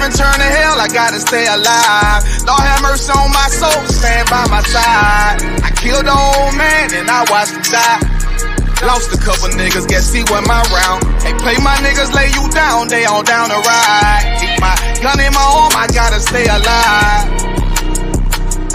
heaven, turn to hell, I gotta stay alive. Lord have mercy on my soul, stand by my side. I killed the old man and I watched him die. Lost a couple niggas, guess he wasn't my round. Hey, play my niggas, lay you down, they all down the ride. Keep my gun in my arm, I gotta stay alive.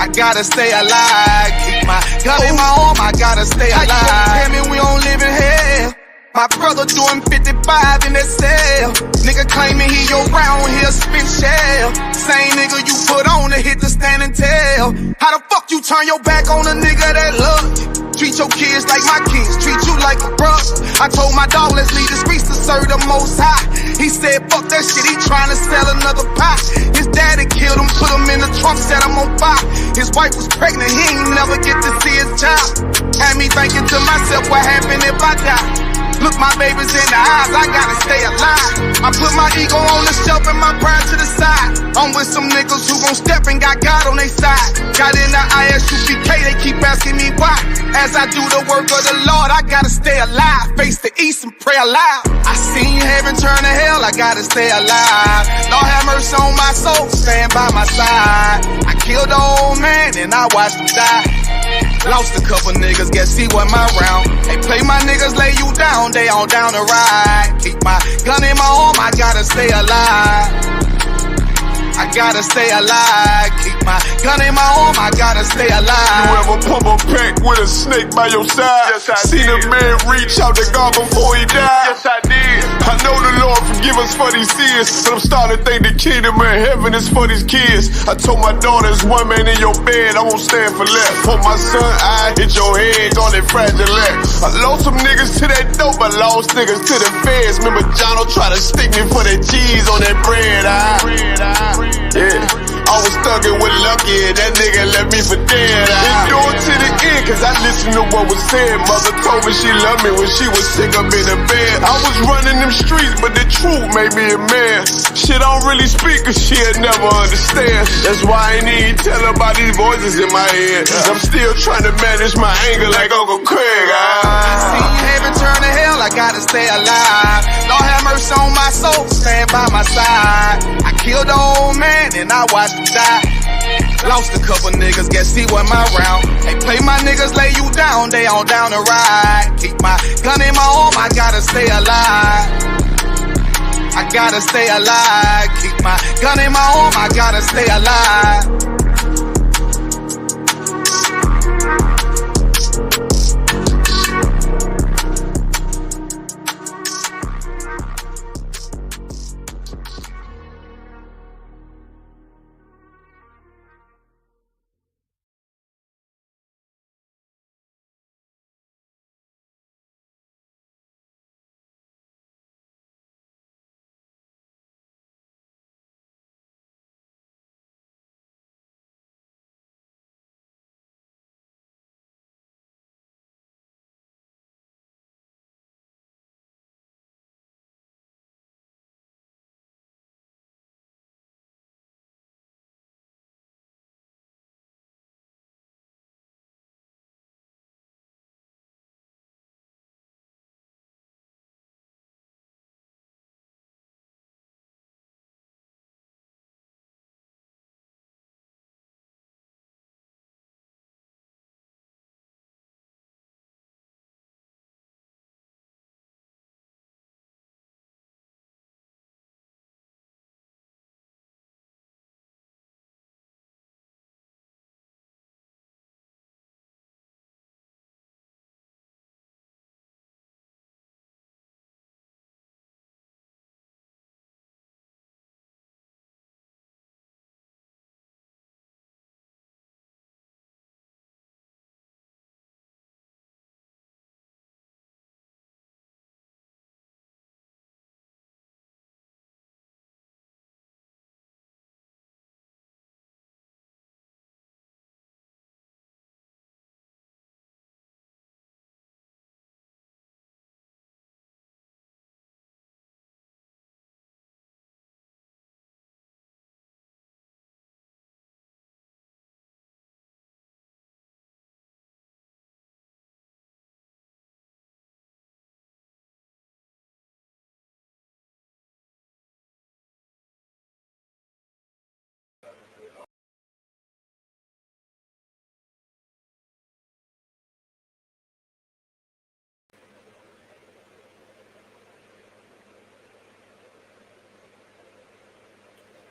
I gotta stay alive. Keep my gun in my arm, I gotta stay alive. How you gon' tell me we don't live in hell? My brother doing 55 in that cell. Nigga claiming he your round, he'll spin shell. Same nigga you put on to hit the stand and tell. How the fuck you turn your back on a nigga that love you? Treat your kids like my kids, treat you like a brother. I told my dog, let's leave the streets to serve the most high. He said, fuck that shit, he tryna sell another pie. His daddy killed him, put him in the trunk, set him on fire. His wife was pregnant, he ain't never get to see his child. Had me thinking to myself, what happened if I die? Look my babies in the eyes, I gotta stay alive. I put my ego on the shelf and my pride to the side. I'm with some niggas who gon' step and got God on their side. Got in the Isupk, they keep asking me why. As I do the work of the Lord, I gotta stay alive. Face the east and pray aloud. I seen heaven turn to hell, I gotta stay alive. Lord have mercy on my soul, stand by my side. I killed the old man and I watched him die. Lost a couple niggas, guess he wasn't my round. Hey, play my niggas, lay you down, they all down the ride. Keep my gun in my arm, I gotta stay alive. I gotta stay alive. Keep my gun in my arm, I gotta stay alive. You ever pump a pack with a snake by your side? Yes, I Seen did. a man reach out to God before he died? Yes, I did. I know the Lord forgive us for these sins, but I'm starting to think the kingdom of heaven is for these kids. I told my daughter, there's one man in your bed, I won't stand for less. For my son, I hit your head on that fragile leg. I lost some niggas to that dope, I lost niggas to the feds. Remember Jono tried to stick me for that cheese on that bread. Yeah, I was thuggin' with Lucky and that nigga left me for dead. Endure to the end, cause I listened to what was said. Mother told me she loved me when she was sick up in the bed. I was running them streets, but the truth made me a man. Shit, I don't really speak cause she'll never understand. That's why I ain't even tell her about these voices in my head. I'm still trying to manage my anger like Uncle Craig. See heaven turn to hell, I gotta stay alive. Lord have mercy on my soul, stand by my side. I killed the old man and I watched him die. Lost a couple niggas, guess he wasn't my round. Hey, play my niggas, lay you down, they all down the ride. Keep my gun in my arm, I gotta stay alive. I gotta stay alive. Keep my gun in my arm, I gotta stay alive.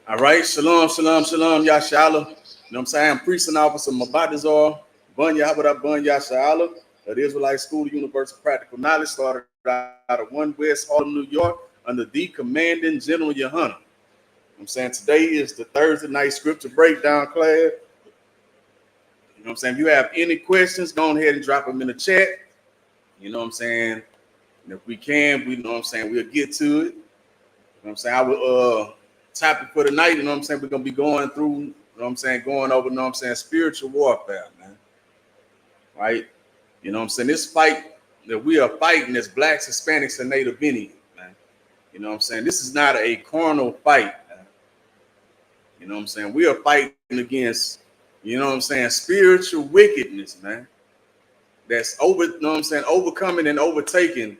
All right, shalom, shalom, shalom, Yashala. You know what I'm saying? I'm priest and officer Mabadazar, Bun Yahabada Bun Yashala, of the Israelite School of Universal Practical Knowledge, started out of 1 West Harlem, New York, under the commanding General Yohana. I'm saying today is the Thursday night scripture breakdown class. You know what I'm saying? If you have any questions, go ahead and drop them in the chat. You know what I'm saying? And if we can, we know what I'm saying, we'll get to it. You know what I'm saying? I will topic for tonight, you know what I'm saying? We're gonna be going through, you know what I'm saying, going over, you know what I'm saying, spiritual warfare, man. Right? You know what I'm saying? This fight that we are fighting as blacks, Hispanics, and Native Indians, man. You know what I'm saying? This is not a carnal fight, man. You know what I'm saying? We are fighting against, you know what I'm saying, spiritual wickedness, man. That's you know what I'm saying, overcoming and overtaking,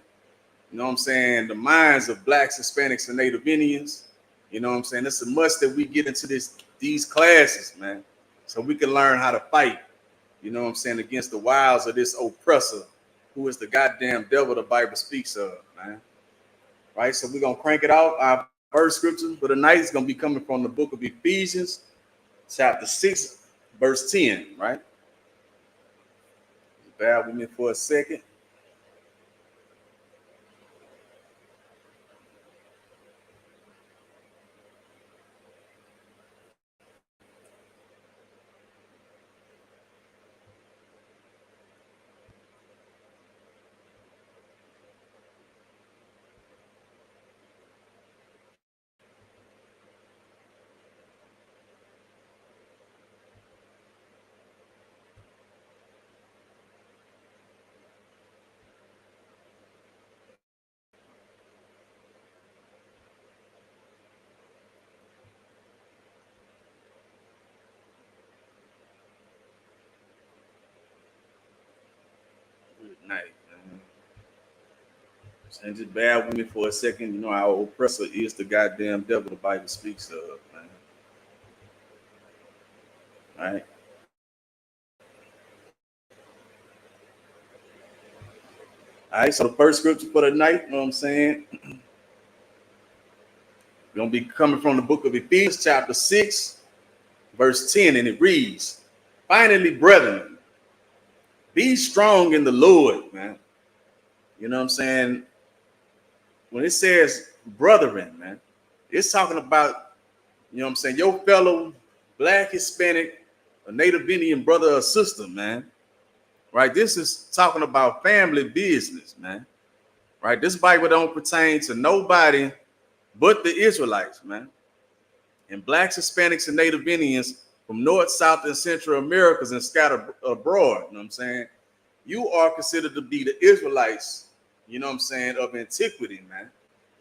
you know what I'm saying, the minds of blacks, Hispanics, and Native Indians. You know what I'm saying? It's a must that we get into these classes, man, so we can learn how to fight, you know what I'm saying, against the wiles of this oppressor, who is the goddamn devil the Bible speaks of, man. Right? So we're going to crank it out. Our first scripture for the night is going to be coming from the book of Ephesians, chapter 6, verse 10, right? Bear with me for a second. Good night, man. And just bear with me for a second. You know, our oppressor is the goddamn devil the Bible speaks of, man. All right. All right, so the first scripture for the night, you know what I'm saying? We're going to be coming from the book of Ephesians, chapter 6, verse 10, and it reads, "Finally, brethren, be strong in the Lord," man. You know what I'm saying? When it says brethren, man, it's talking about, you know what I'm saying, your fellow black, Hispanic, or Native Indian brother or sister, man. Right? This is talking about family business, man. Right? This Bible don't pertain to nobody but the Israelites, man. And blacks, Hispanics, and Native Indians from North, South, and Central Americas and scattered abroad. You know what I'm saying? You are considered to be the Israelites, you know what I'm saying, of antiquity, man.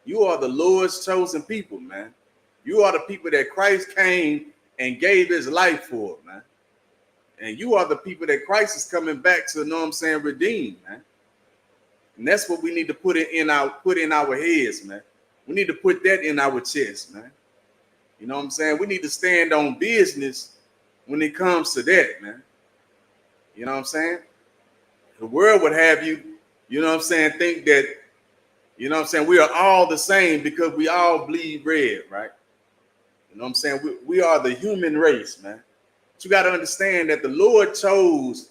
You are the Lord's chosen people, man. You are the people that Christ came and gave his life for, man. And you are the people that Christ is coming back to, you know what I'm saying, redeem, man. And that's what we need to put in our heads, man. We need to put that in our chest, man. You know what I'm saying? We need to stand on business when it comes to that, man. You know what I'm saying? The world would have you, you know what I'm saying, think that, you know what I'm saying, we are all the same because we all bleed red, right? You know what I'm saying? We are the human race, man. But you got to understand that the Lord chose,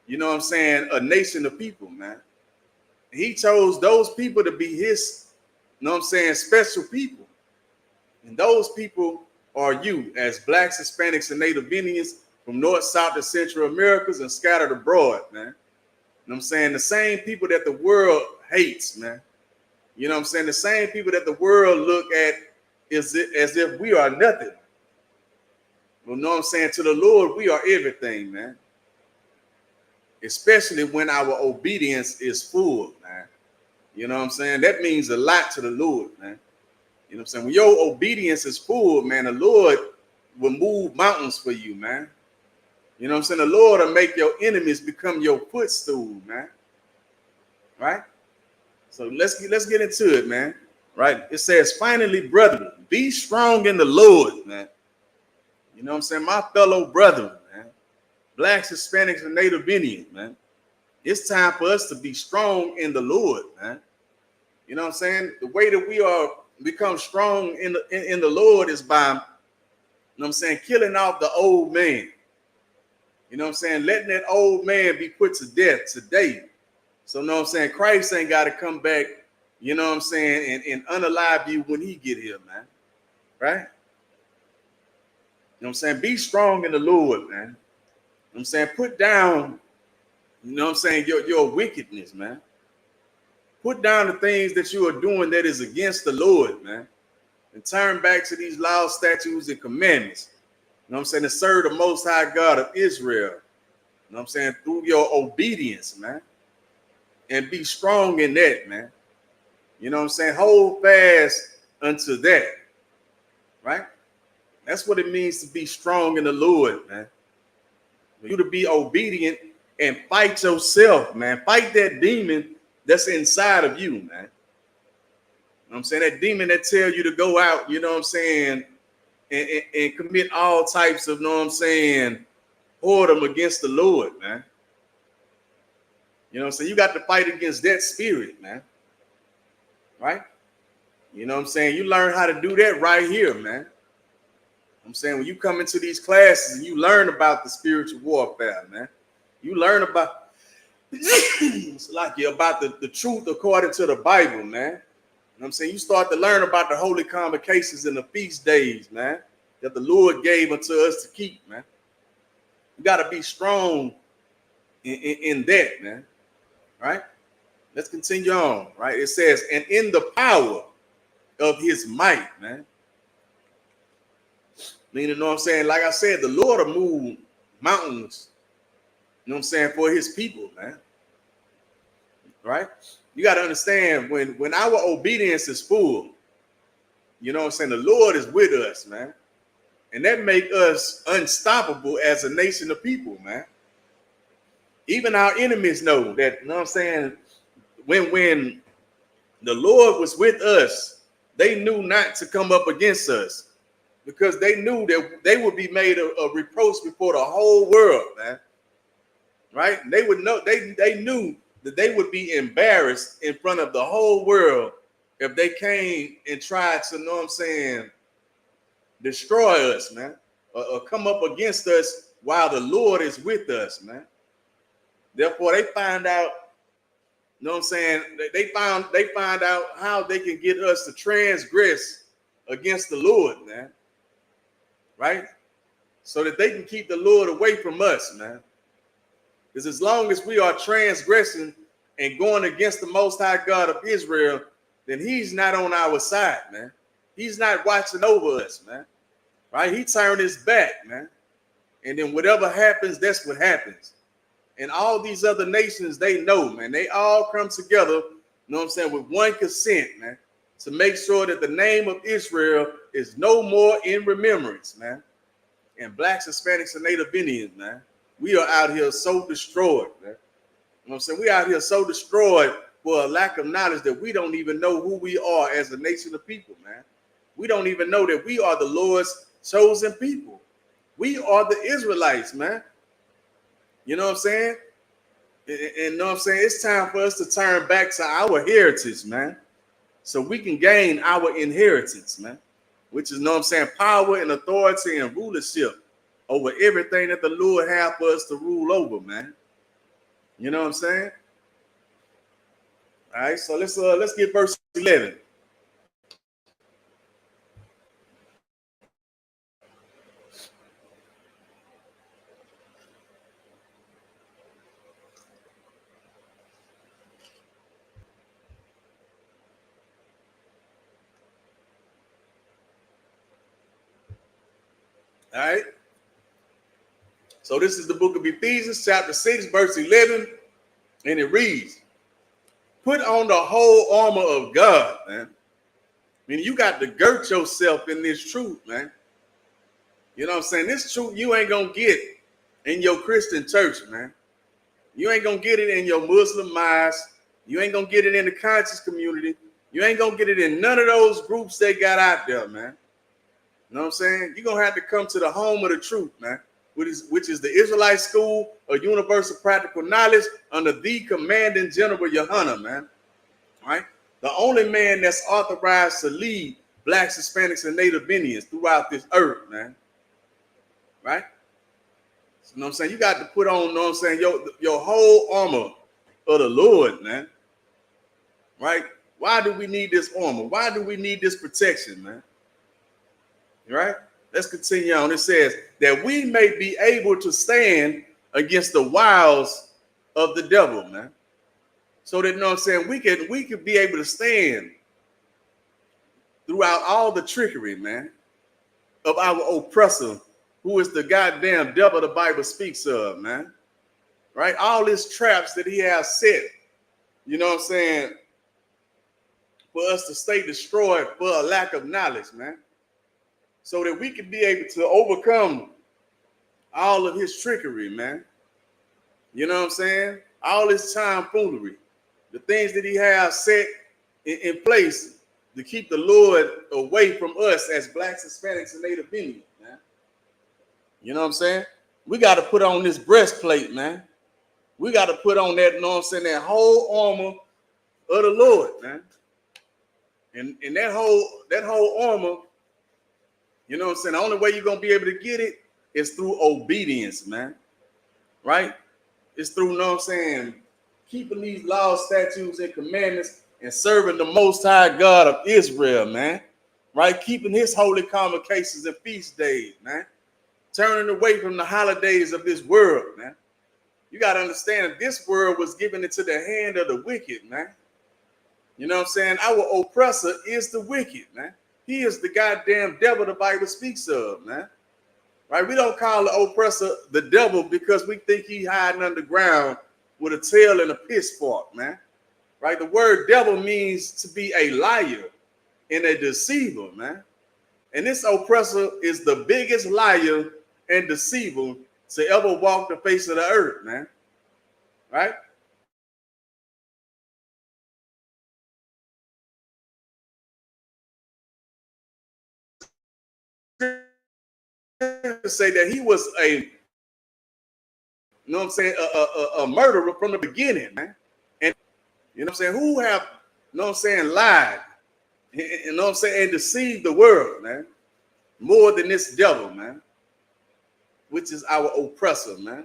you know what I'm saying, a nation of people, man. He chose those people to be his, you know what I'm saying, special people. And those people are you, as blacks, Hispanics, and Native Indians from North, South, and Central Americas and scattered abroad, man. You know what I'm saying? The same people that the world hates, man. You know what I'm saying? The same people that the world look at as if we are nothing. You know what I'm saying? To the Lord, we are everything, man. Especially when our obedience is full, man. You know what I'm saying? That means a lot to the Lord, man. You know what I'm saying? When your obedience is full, man, the Lord will move mountains for you, man. You know what I'm saying? The Lord will make your enemies become your footstool, man. Right? So let's get into it, man. Right? It says, "Finally, brethren, be strong in the Lord," man. You know what I'm saying? My fellow brethren, man. Blacks, Hispanics, and Native Indians, man. It's time for us to be strong in the Lord, man. You know what I'm saying? The way that we are become strong in the Lord is by know what I'm saying? Killing off the old man. You know what I'm saying? Letting that old man be put to death today. So, you know what I'm saying? Christ ain't got to come back, you know what I'm saying, and unalive you when he get here, man. Right? You know what I'm saying? Be strong in the Lord, man. You know what I'm saying? Put down, you know what I'm saying, your wickedness, man. Put down the things that you are doing that is against the Lord, man. And turn back to these laws, statutes, and commandments. You know what I'm saying? To serve the Most High God of Israel. You know what I'm saying? Through your obedience, man. And be strong in that, man. You know what I'm saying? Hold fast unto that. Right? That's what it means to be strong in the Lord, man. For you to be obedient and fight yourself, man. Fight that demon that's inside of you, man. You know what I'm saying? That demon that tell you to go out, you know what I'm saying, and commit all types of, you know what I'm saying, whoredom against the Lord, man. You know what I'm saying? You got to fight against that spirit, man. Right? You know what I'm saying? You learn how to do that right here, man. I'm saying when you come into these classes and you learn about the spiritual warfare, man. You learn about it's like about the truth according to the Bible, man. You know what I'm saying? You start to learn about the holy convocations and the feast days, man, that the Lord gave unto us to keep, man. You got to be strong in that, man. Right? Let's continue on, right? It says, and in the power of his might, man. Meaning, you know what I'm saying? Like I said, the Lord will move mountains, you know what I'm saying, for his people, man. Right? You got to understand when our obedience is full, you know what I'm saying, the Lord is with us, man. And that make us unstoppable as a nation of people, man. Even our enemies know that, you know what I'm saying, when the Lord was with us, they knew not to come up against us because they knew that they would be made a reproach before the whole world, man. Right? They would know, they knew that they would be embarrassed in front of the whole world if they came and tried to, you know what I'm saying, destroy us, man, or come up against us while the Lord is with us, man. Therefore, they find out, you know what I'm saying, they find out how they can get us to transgress against the Lord, man. Right? So that they can keep the Lord away from us, man. Because as long as we are transgressing and going against the Most High God of Israel, then he's not on our side, man. He's not watching over us, man. Right? He turned his back, man. And then whatever happens, that's what happens. And all these other nations, they know, man. They all come together, you know what I'm saying, with one consent, man, to make sure that the name of Israel is no more in remembrance, man. And blacks, Hispanics, and Native Indians, man, we are out here so destroyed, man. You know what I'm saying? We out here so destroyed for a lack of knowledge that we don't even know who we are as a nation of people, man. We don't even know that we are the Lord's chosen people. We are the Israelites, man. You know what I'm saying? And you know what I'm saying? It's time for us to turn back to our heritage, man. So we can gain our inheritance, man. Which is, you know what I'm saying, power and authority and rulership over everything that the Lord has for us to rule over, man. You know what I'm saying? All right, so let's get verse 11. All right. So this is the book of Ephesians, chapter 6, verse 11, and it reads, put on the whole armor of God, man. I mean, you got to girt yourself in this truth, man. You know what I'm saying? This truth you ain't going to get in your Christian church, man. You ain't going to get it in your Muslim mosque. You ain't going to get it in the conscious community. You ain't going to get it in none of those groups they got out there, man. You know what I'm saying? You're going to have to come to the home of the truth, man, which is the Israelite School of Universal Practical Knowledge under the commanding general, Yohana, man. All right? The only man that's authorized to lead blacks, Hispanics, and Native Indians throughout this earth, man. right? So, you know what I'm saying? You got to put on, you know what I'm saying, your whole armor of the Lord, man. Right? Why do we need this armor? Why do we need this protection, man? Right? Let's continue on. It says that we may be able to stand against the wiles of the devil, man. So that, you know what I'm saying, we could be able to stand throughout all the trickery, man, of our oppressor, who is the goddamn devil the Bible speaks of, man. Right? All his traps that he has set, you know what I'm saying, for us to stay destroyed for a lack of knowledge, man. So that we can be able to overcome all of his trickery, man. You know what I'm saying? All his tomfoolery, the things that he has set in place to keep the Lord away from us as blacks, Hispanics, and Native Indians, man. You know what I'm saying? We got to put on this breastplate, man. We got to put on that, you know what I'm saying, that whole armor of the Lord, man. And that whole armor, you know what I'm saying, the only way you're going to be able to get it is through obedience, man. Right? It's through, you know what I'm saying, keeping these laws, statutes, and commandments and serving the Most High God of Israel, man. Right? Keeping his holy convocations and feast days, man. Turning away from the holidays of this world, man. You got to understand that this world was given into the hand of the wicked, man. You know what I'm saying? Our oppressor is the wicked, man. He is the goddamn devil the Bible speaks of, man. Right? We don't call the oppressor the devil because we think he hiding underground with a tail and a pitchfork, man. Right? The word devil means to be a liar and a deceiver, man. And this oppressor is the biggest liar and deceiver to ever walk the face of the earth, man. Right? To say that he was you know what I'm saying, a murderer from the beginning, man. And you know what I'm saying, who have, you know what I'm saying, lied, you know what I'm saying, and deceived the world, man, more than this devil, man, which is our oppressor, man.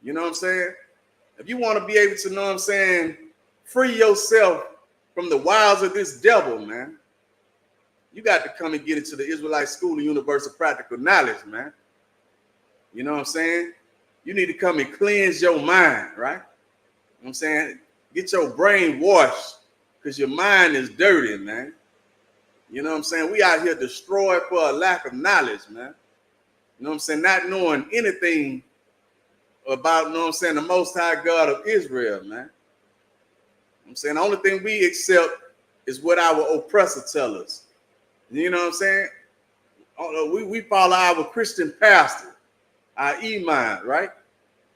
You know what I'm saying? If you want to be able to, know what I'm saying, free yourself from the wiles of this devil, man, you got to come and get into the Israelite School and Universe of Practical Knowledge, man. You know what I'm saying? You need to come and cleanse your mind, right? You know what I'm saying? Get your brain washed because your mind is dirty, man. You know what I'm saying? We out here destroyed for a lack of knowledge, man. You know what I'm saying? Not knowing anything about, you know what I'm saying, the Most High God of Israel, man. You know what I'm saying? The only thing we accept is what our oppressor tell us. You know what I'm saying? We follow our Christian pastor, our imam, right?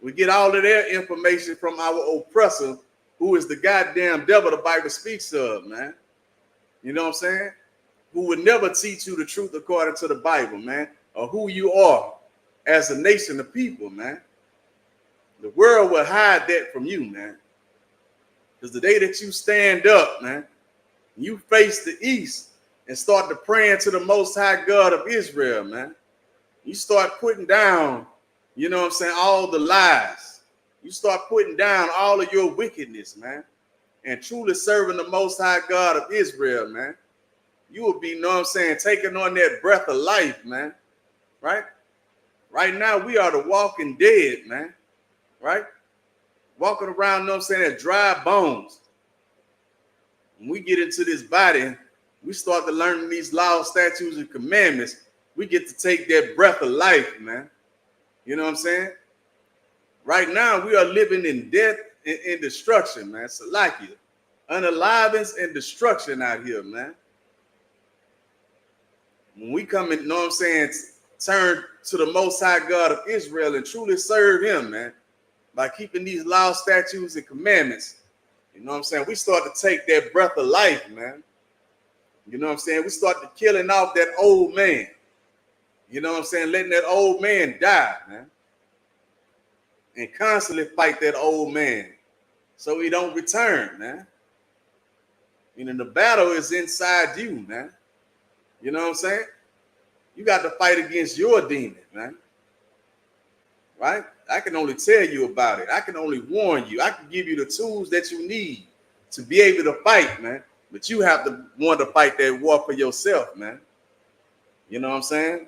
We get all of their information from our oppressor, who is the goddamn devil the Bible speaks of, man. You know what I'm saying? Who would never teach you the truth according to the Bible, man, or who you are as a nation of people, man. The world will hide that from you, man. Because the day that you stand up, man, you face the east and start to praying to the Most High God of Israel, man. You start putting down, you know what I'm saying, all the lies. You start putting down all of your wickedness, man, and truly serving the Most High God of Israel, man. You will be, you know what I'm saying, taking on that breath of life, man, right? Right now, we are the walking dead, man, right? Walking around, you know what I'm saying, as dry bones. When we get into this body, we start to learn these laws, statutes, and commandments. We get to take that breath of life, man. You know what I'm saying? Right now, we are living in death and destruction, man. Salakia. Unalivance and destruction out here, man. When we come in, you know what I'm saying, turn to the Most High God of Israel and truly serve him, man, by keeping these laws, statutes, and commandments, you know what I'm saying, we start to take that breath of life, man. You know what I'm saying? We start to killing off that old man. You know what I'm saying? Letting that old man die, man. And constantly fight that old man so he don't return, man. You know, the battle is inside you, man. You know what I'm saying? You got to fight against your demon, man. Right? I can only tell you about it. I can only warn you. I can give you the tools that you need to be able to fight, man. But you have to want to fight that war for yourself, man. You know what I'm saying?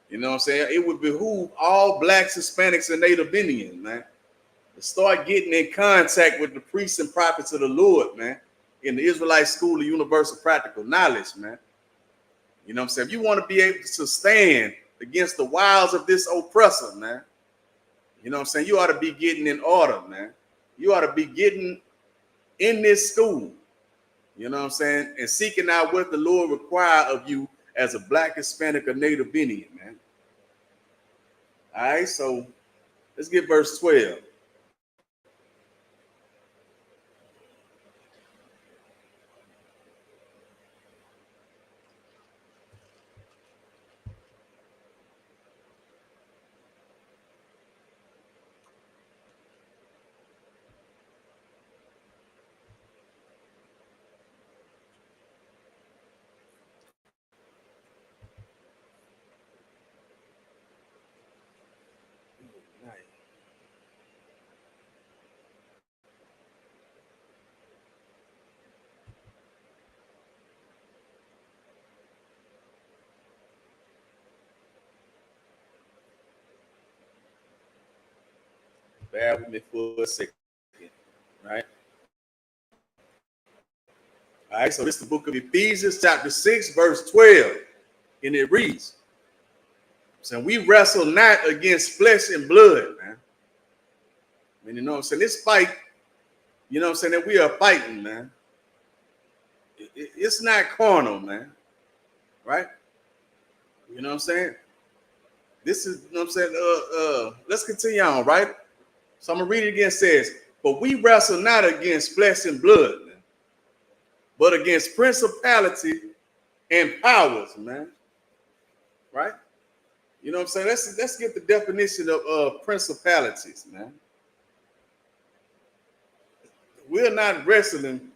You know what I'm saying? It would behoove all blacks, Hispanics, and Native Indians, man, to start getting in contact with the priests and prophets of the Lord, man, in the Israelite School of Universal Practical Knowledge, man. You know what I'm saying? If you want to be able to stand against the wiles of this oppressor, man, you know what I'm saying? You ought to be getting in order, man. You ought to be getting in this school, you know what I'm saying? And seeking out what the Lord requires of you as a black, Hispanic, or Native Indian, man. All right, so let's get verse 12. Bear with me for a second, right? All right, so this is the book of Ephesians, chapter 6, verse 12. And it reads, so we wrestle not against flesh and blood, man. I mean, you know what I'm saying? This fight, you know what I'm saying, that we are fighting, man. It's not carnal, man. Right? You know what I'm saying? This is, you know what I'm saying? Let's continue on, right? So I'm going to read it again. It says, but we wrestle not against flesh and blood, man, but against principality and powers, man. Right? You know what I'm saying? Let's get the definition of principalities, man. We're not wrestling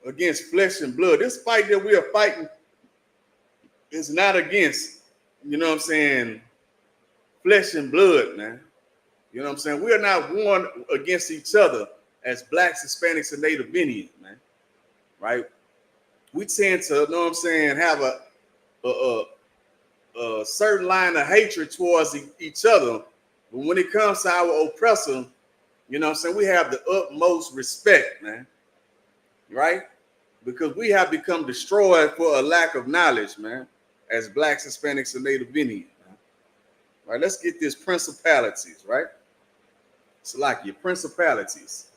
against flesh and blood. This fight that we are fighting is not against, you know what I'm saying, flesh and blood, man. You know what I'm saying? We are not warring against each other as blacks, Hispanics, and Native Indians, man. Right? We tend to, you know what I'm saying, have a certain line of hatred towards each other. But when it comes to our oppressor, you know what I'm saying, we have the utmost respect, man. Right? Because we have become destroyed for a lack of knowledge, man, as blacks, Hispanics, and Native Indians. Man. Right? Let's get this principalities, right? It's like your principalities.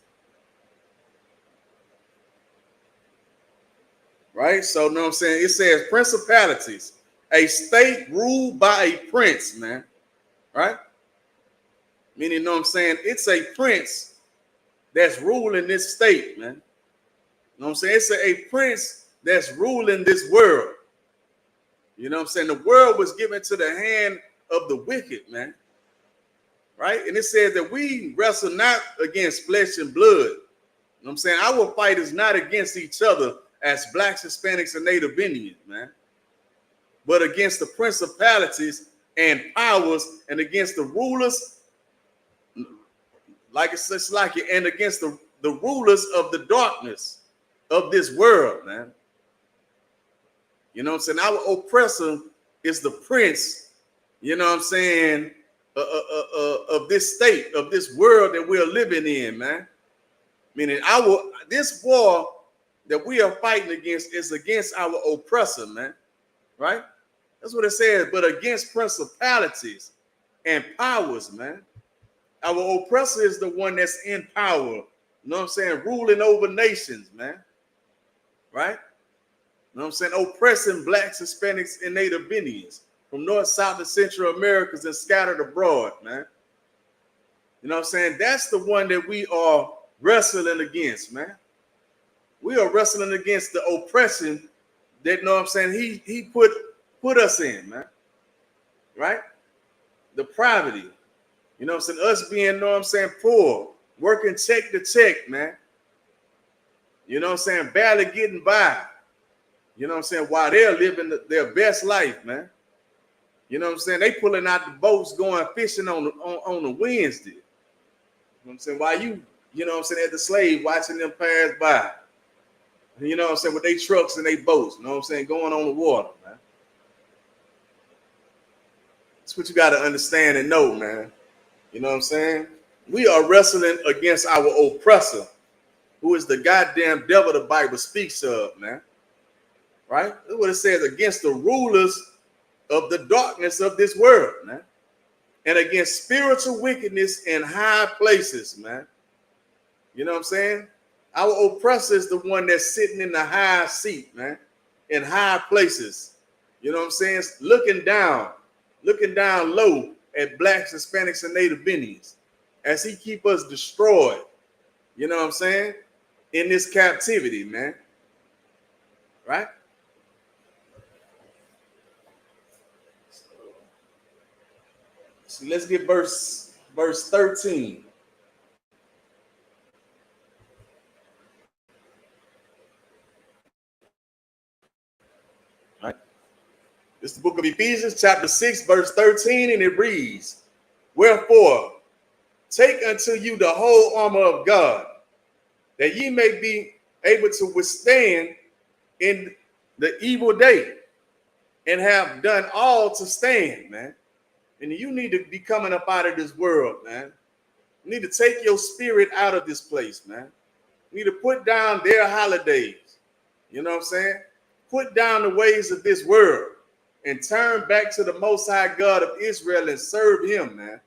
Right? So, you know what I'm saying? It says principalities, a state ruled by a prince, man. Right? Meaning, you know what I'm saying? It's a prince that's ruling this state, man. You know what I'm saying? It's a prince that's ruling this world. You know what I'm saying? The world was given to the hand of the wicked, man. Right? And it says that we wrestle not against flesh and blood. You know what I'm saying? Our fight is not against each other as blacks, Hispanics, and Native Indians, man, but against the principalities and powers and against the rulers, like it's like it, and against the rulers of the darkness of this world, man. You know what I'm saying? Our oppressor is the prince, you know what I'm saying, of this state, of this world that we're living in, man. Meaning this war that we are fighting against is against our oppressor, man. Right? That's what it says, but against principalities and powers, man. Our oppressor is the one that's in power, you know what I'm saying, ruling over nations, man. Right? You know what I'm saying? Oppressing blacks, Hispanics, and Native Indians from North, South, and Central Americas and scattered abroad, man. You know what I'm saying? That's the one that we are wrestling against, man. We are wrestling against the oppression that, you know what I'm saying, he put us in, man. Right? The poverty. You know what I'm saying? Us being, you know what I'm saying, poor, working check to check, man. You know what I'm saying? Barely getting by. You know what I'm saying? While they're living their best life, man. You know what I'm saying? They pulling out the boats, going fishing on the Wednesday. You know what I'm saying? While you know what I'm saying, as the slave watching them pass by. You know what I'm saying? With their trucks and their boats, you know what I'm saying? Going on the water, man. That's what you got to understand and know, man. You know what I'm saying? We are wrestling against our oppressor, who is the goddamn devil the Bible speaks of, man. Right? That's what it says, against the rulers of the darkness of this world, man. And against spiritual wickedness in high places, man. You know what I'm saying? Our oppressor is the one that's sitting in the high seat, man, in high places. You know what I'm saying? Looking down low at blacks, Hispanics, and Native Indians as he keep us destroyed. You know what I'm saying? In this captivity, man. Right? So let's get verse 13. Right. It's the book of Ephesians, chapter 6, verse 13, and it reads, "Wherefore, take unto you the whole armor of God, that ye may be able to withstand in the evil day, and have done all to stand," man. And you need to be coming up out of this world, man. You need to take your spirit out of this place, man. You need to put down their holidays. You know what I'm saying? Put down the ways of this world and turn back to the Most High God of Israel and serve him, man.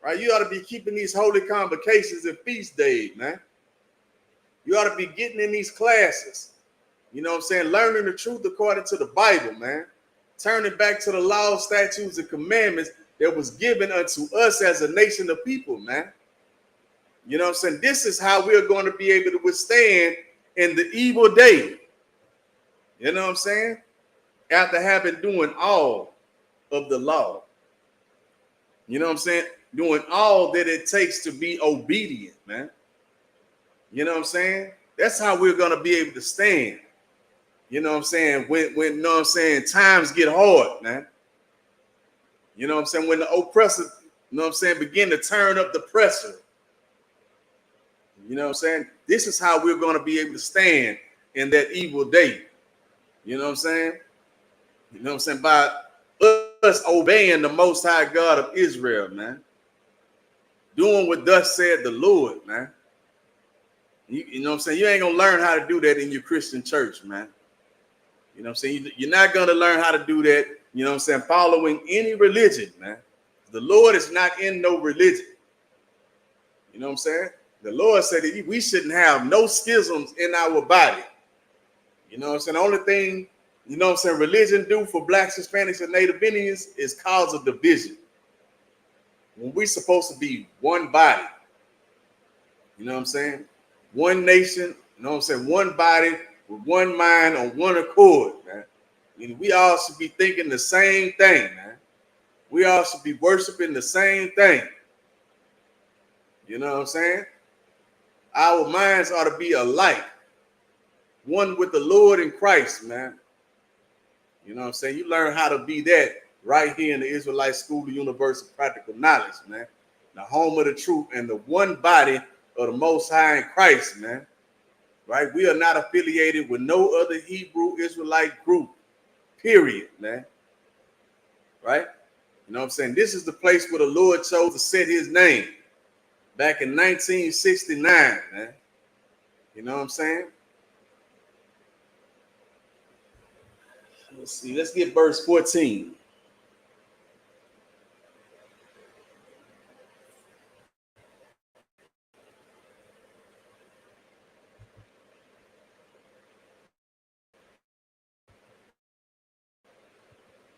Right? You ought to be keeping these holy convocations and feast days, man. You ought to be getting in these classes. You know what I'm saying? Learning the truth according to the Bible, man. Turning back to the laws, statutes, and commandments that was given unto us as a nation of people, man. You know what I'm saying? This is how we're going to be able to withstand in the evil day. You know what I'm saying? After having doing all of the law. You know what I'm saying? Doing all that it takes to be obedient, man. You know what I'm saying? That's how we're going to be able to stand. You know what I'm saying? When you know what I'm saying, times get hard, man. You know what I'm saying? When the oppressor, you know what I'm saying, begin to turn up the pressure. You know what I'm saying? This is how we're going to be able to stand in that evil day. You know what I'm saying? You know what I'm saying? By us obeying the Most High God of Israel, man. Doing what thus said the Lord, man. You know what I'm saying? You ain't going to learn how to do that in your Christian church, man. You know what I'm saying? You're not going to learn how to do that, you know what I'm saying, following any religion, man. The Lord is not in no religion. You know what I'm saying? The Lord said that we shouldn't have no schisms in our body. You know what I'm saying? The only thing, you know what I'm saying, religion do for blacks, Hispanics, and Native Indians is cause a division. When we're supposed to be one body. You know what I'm saying? One nation, you know what I'm saying, one body, with one mind on one accord, man. I mean, we all should be thinking the same thing, man. We all should be worshiping the same thing. You know what I'm saying? Our minds ought to be alike. One with the Lord in Christ, man. You know what I'm saying? You learn how to be that right here in the Israelite School of Universal Practical Knowledge, man. The home of the truth and the one body of the Most High in Christ, man. Right? We are not affiliated with no other Hebrew Israelite group, period, man. Right? You know what I'm saying? This is the place where the Lord chose to set his name back in 1969, man. You know what I'm saying? Let's see. Let's get verse 14.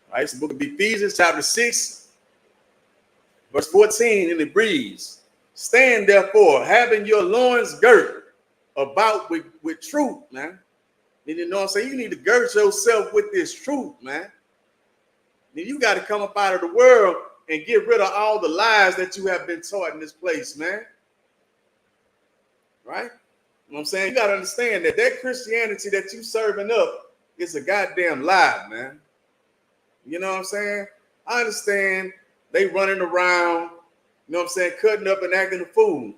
All right, it's the book of Ephesians, chapter 6, verse 14, and it reads, "Stand therefore, having your loins girt about with truth," man. And you know what I'm saying? You need to gird yourself with this truth, man. And you got to come up out of the world and get rid of all the lies that you have been taught in this place, man. Right? You know what I'm saying? You got to understand that Christianity that you serving up It's a goddamn lie, man. You know what I'm saying? I understand they running around, you know what I'm saying, cutting up and acting a fool. You know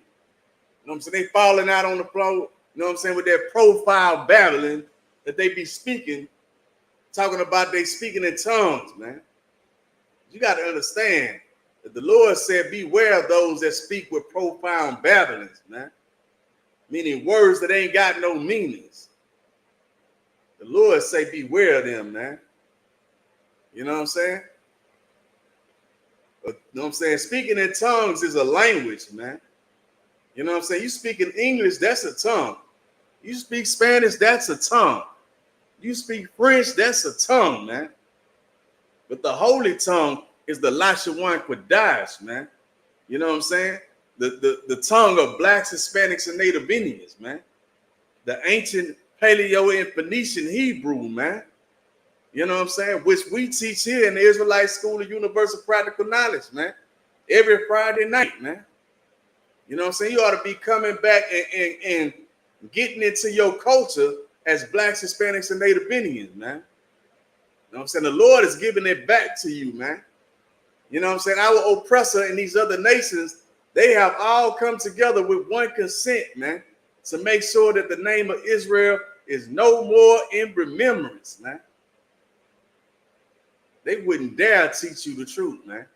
what I'm saying? They falling out on the floor, you know what I'm saying, with their profile babbling that they be speaking, talking about they speaking in tongues, man. You got to understand that the Lord said, beware of those that speak with profound babblings, man. Meaning words that ain't got no meanings. The Lord say, beware of them, man. You know what I'm saying? But, you know what I'm saying? Speaking in tongues is a language, man. You know what I'm saying? You speak in English, that's a tongue. You speak Spanish, that's a tongue. You speak French, that's a tongue, man. But the holy tongue is the Lashawan Kodash, man. You know what I'm saying? The tongue of blacks, Hispanics, and Native Indians, man. The ancient Paleo and Phoenician Hebrew, man. You know what I'm saying? Which we teach here in the Israelite School of Universal Practical Knowledge, man. Every Friday night, man. You know what I'm saying? You ought to be coming back and getting into your culture as blacks, Hispanics, and Native Indians, man. You know what I'm saying? The Lord is giving it back to you, man. You know what I'm saying? Our oppressor in these other nations, they have all come together with one consent, man, to make sure that the name of Israel is no more in remembrance, man. They wouldn't dare teach you the truth, man.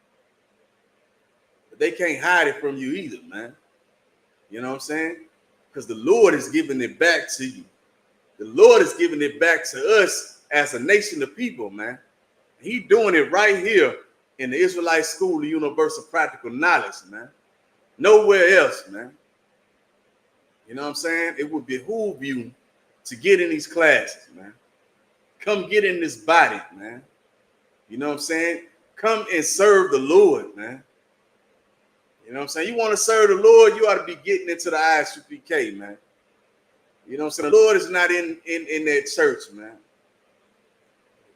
But they can't hide it from you either, man. You know what I'm saying? Because the Lord is giving it back to you. The Lord is giving it back to us as a nation of people, man. He doing it right here in the Israelite School of Universal Practical Knowledge, man. Nowhere else, man. You know what I'm saying? It would behoove you to get in these classes, man. Come get in this body, man. You know what I'm saying? Come and serve the Lord, man. You know what I'm saying? You want to serve the Lord, you ought to be getting into the Isupk, man. You know what I'm saying? The Lord is not in that church, man.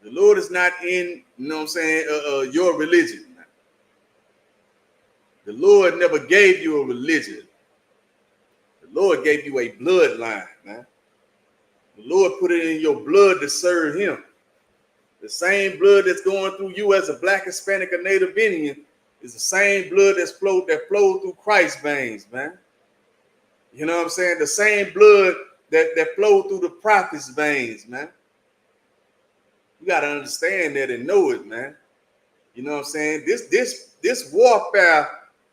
The Lord is not in, you know what I'm saying, your religion, man. The Lord never gave you a religion. The Lord gave you a bloodline, man. The Lord put it in your blood to serve him. The same blood that's going through you as a black, Hispanic, or Native Indian is the same blood that flowed through Christ's veins, man. You know what I'm saying? The same blood that flowed through the prophets' veins, man. You got to understand that and know it, man. You know what I'm saying? This warfare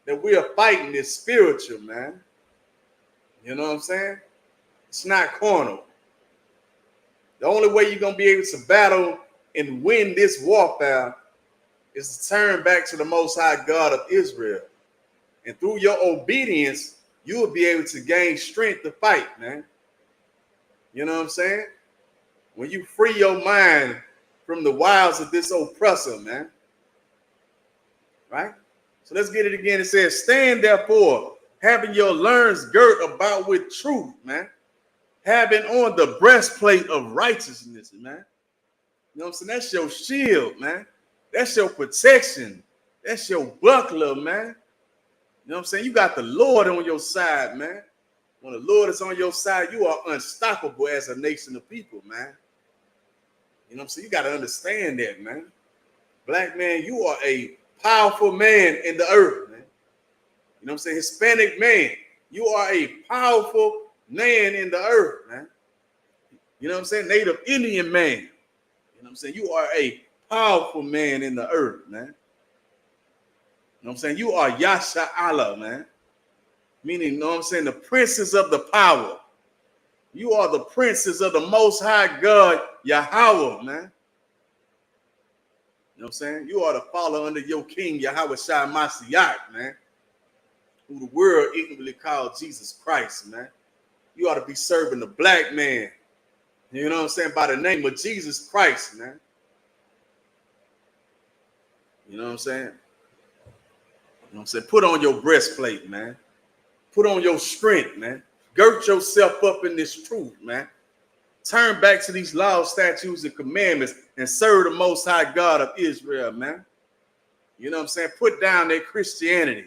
that we are fighting is spiritual, man. You know what I'm saying? It's not carnal. The only way you're going to be able to battle and win this warfare is to turn back to the Most High God of Israel. And through your obedience, you will be able to gain strength to fight, man. You know what I'm saying? When you free your mind from the wiles of this oppressor, man. Right? So let's get it again. It says, stand therefore, having your loins girt about with truth, man. Having on the breastplate of righteousness, man. You know what I'm saying? That's your shield, man. That's your protection. That's your buckler, man. You know what I'm saying? You got the Lord on your side, man. When the Lord is on your side, you are unstoppable as a nation of people, man. You know what I'm saying? You got to understand that, man. Black man, you are a powerful man in the earth, man. You know what I'm saying? Hispanic man, you are a powerful man in the earth, man. You know what I'm saying? Native Indian man. You know what I'm saying? You are a powerful man in the earth, man. You know what I'm saying? You are Yasha Allah, man. Meaning, you know what I'm saying? The princes of the power. You are the princes of the Most High God, Yahweh, man. You know what I'm saying? You are to follow under your king, Yahweh Shai Mashiach, man. Who the world ignorantly called Jesus Christ, man. You ought to be serving the black man. You know what I'm saying? By the name of Jesus Christ, man. You know what I'm saying? You know what I'm saying? Put on your breastplate, man. Put on your strength, man. Girt yourself up in this truth, man. Turn back to these laws, statutes, and commandments and serve the Most High God of Israel, man. You know what I'm saying? Put down that Christianity.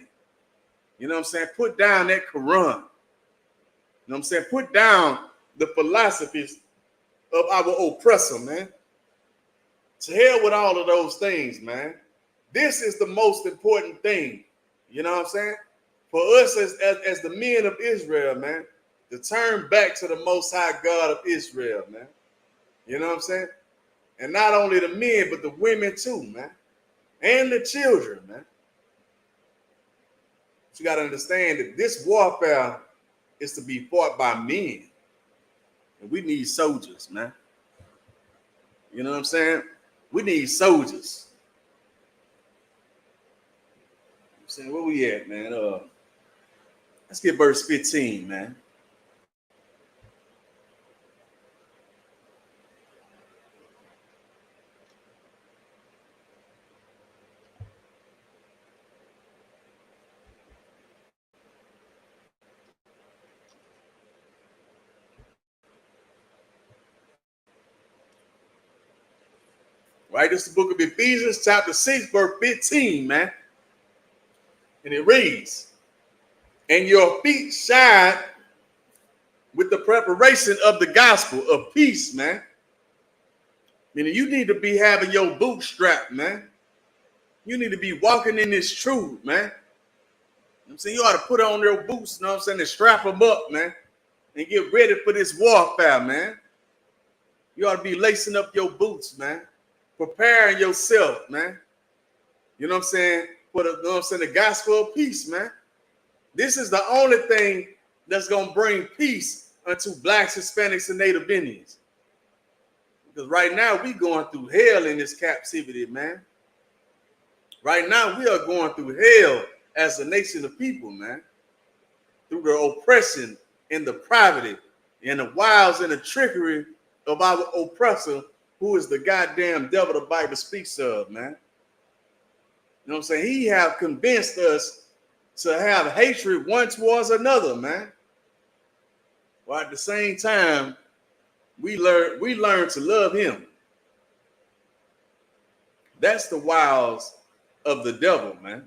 You know what I'm saying? Put down that Quran. You know what I'm saying? Put down the philosophies of our oppressor, man. To hell with all of those things, man. This is the most important thing. You know what I'm saying? For us as the men of Israel, man, to turn back to the Most High God of Israel, man. You know what I'm saying? And not only the men, but the women too, man. And the children, man. But you got to understand that this warfare is to be fought by men. And we need soldiers, man. You know what I'm saying? We need soldiers. I'm saying, where we at, man? Let's get verse 15, man. Right, this is the book of Ephesians, chapter 6, verse 15, man. And it reads, and your feet shod with the preparation of the gospel of peace, man. Meaning you need to be having your boots strapped, man. You need to be walking in this truth, man. You know what I'm saying? You ought to put on your boots, you know what I'm saying, and strap them up, man. And get ready for this warfare, man. You ought to be lacing up your boots, man. Preparing yourself, man. You know what I'm saying? For the, you know what I'm saying, the gospel of peace, man. This is the only thing that's going to bring peace unto blacks, Hispanics, and Native Indians. Because right now we going through hell in this captivity, man. Right now we are going through hell as a nation of people, man. Through the oppression and the poverty and the wiles and the trickery of our oppressor, who is the goddamn devil the Bible speaks of, man. You know what I'm saying? He have convinced us to have hatred one towards another, man. While at the same time, we learn to love him. That's the wiles of the devil, man. You know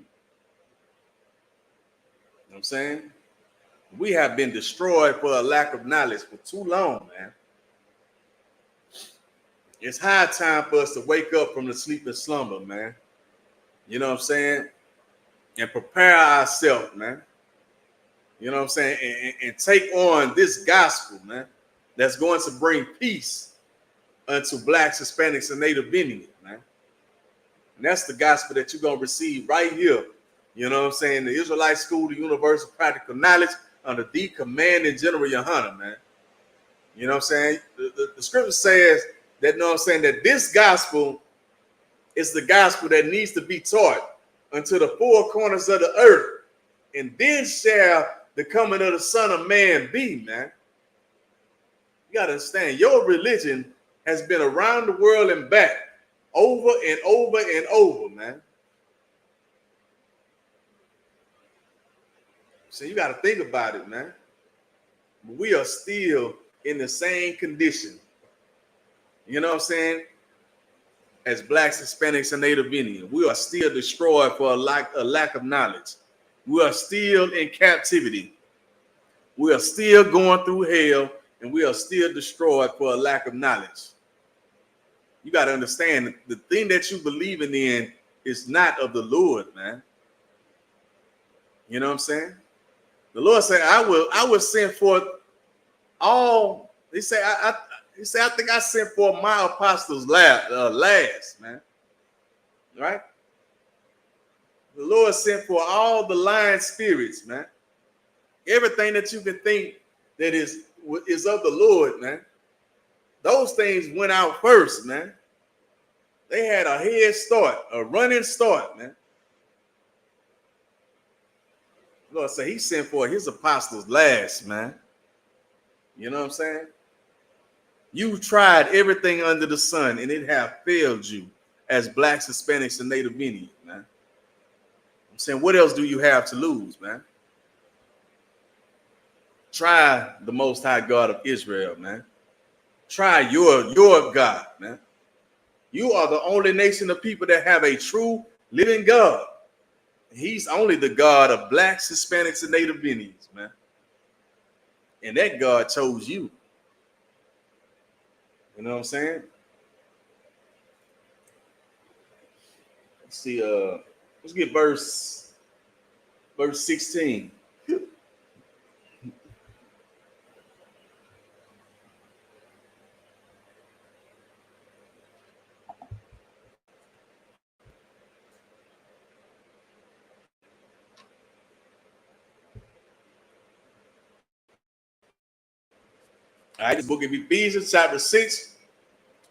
what I'm saying? We have been destroyed for a lack of knowledge for too long, man. It's high time for us to wake up from the sleep and slumber, man. You know what I'm saying? And prepare ourselves, man. You know what I'm saying? And take on this gospel, man, that's going to bring peace unto blacks, Hispanics, and Native Indians, man. And that's the gospel that you're going to receive right here. You know what I'm saying? The Israelite School, the Universal Practical Knowledge under the commanding General Yohana, man. You know what I'm saying? The scripture says that, you know what I'm saying, that this gospel is the gospel that needs to be taught unto the four corners of the earth. And then shall the coming of the Son of Man be, man. You got to understand, your religion has been around the world and back over and over and over, man. So you got to think about it, man. We are still in the same condition. You know what I'm saying? As blacks, Hispanics, and Native Indians, we are still destroyed for a lack of knowledge. We are still in captivity. We are still going through hell, and we are still destroyed for a lack of knowledge. You got to understand, the thing that you believing in is not of the Lord, man. You know what I'm saying? The Lord said, I will send forth all. He said, I think I sent forth my apostles last, man. Right? The Lord sent for all the lying spirits, man. Everything that you can think that is of the Lord, man. Those things went out first, man. They had a head start, a running start, man. The Lord said he sent for his apostles last, man. You know what I'm saying? You tried everything under the sun, and it have failed you as blacks, Hispanics, and Native Indians, man. I'm saying, what else do you have to lose, man? Try the Most High God of Israel, man. Try your God, man. You are the only nation of people that have a true living God. He's only the God of blacks, Hispanics, and Native Indians, man. And that God chose you. You know what I'm saying? Let's see, let's get verse 16. All right, the book of Ephesians, chapter 6,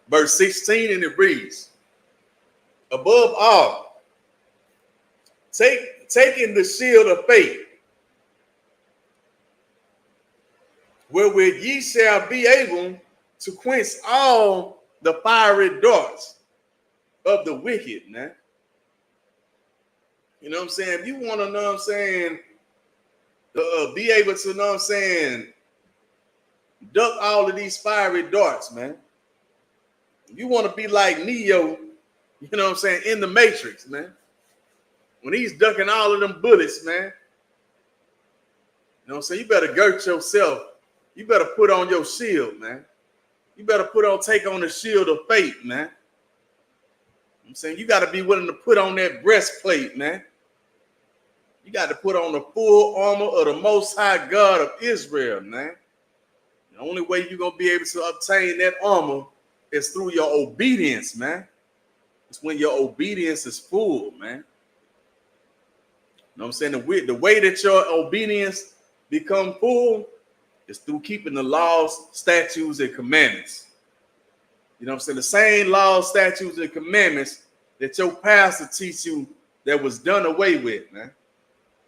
verse 16, and it reads, above all, taking the shield of faith, wherewith ye shall be able to quench all the fiery darts of the wicked, man. You know what I'm saying? If you want to know what I'm saying, be able to know what I'm saying, duck all of these fiery darts, man. If you want to be like Neo, you know what I'm saying, in the Matrix, man. When he's ducking all of them bullets, man. You know what I'm saying? You better gird yourself. You better put on your shield, man. You better take on the shield of faith, man. I'm saying you got to be willing to put on that breastplate, man. You got to put on the full armor of the Most High God of Israel, man. The only way you're going to be able to obtain that armor is through your obedience, man. It's when your obedience is full, man. You know what I'm saying? The way that your obedience become full is through keeping the laws, statutes, and commandments. You know what I'm saying? The same laws, statutes, and commandments that your pastor teach you that was done away with, man.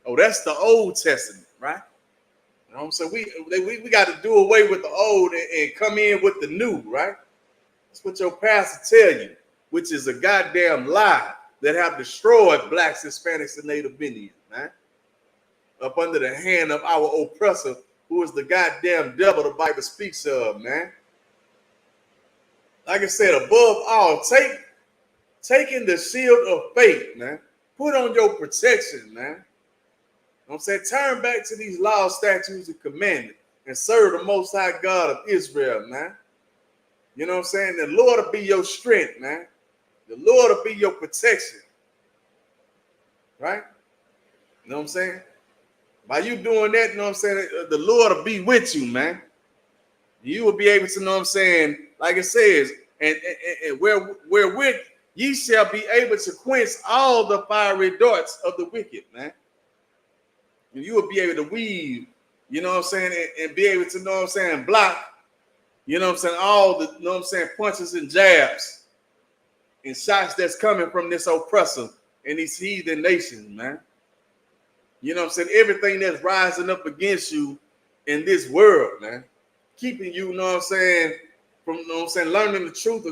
Oh, that's the Old Testament, right? You know what I'm saying? We got to do away with the old and come in with the new, right? That's what your pastor tell you, which is a goddamn lie that have destroyed blacks, Hispanics, and Native Indians, man. Up under the hand of our oppressor, who is the goddamn devil the Bible speaks of, man. Like I said, above all, taking the shield of faith, man. Put on your protection, man. You know what I'm saying? Turn back to these laws, statutes, and commandments and serve the Most High God of Israel, man. You know what I'm saying? The Lord will be your strength, man. The Lord will be your protection. Right? You know what I'm saying? By you doing that, you know what I'm saying? The Lord will be with you, man. You will be able to, know what I'm saying, like it says, and wherewith ye shall be able to quench all the fiery darts of the wicked, man. And you will be able to weave, you know what I'm saying, and be able to, know what I'm saying, block, you know what I'm saying, all the, you know what I'm saying, punches and jabs and shots that's coming from this oppressor and these heathen nations, man. You know what I'm saying? Everything that's rising up against you in this world, man. Keeping you, you know what I'm saying, from, you know what I'm saying, learning the truth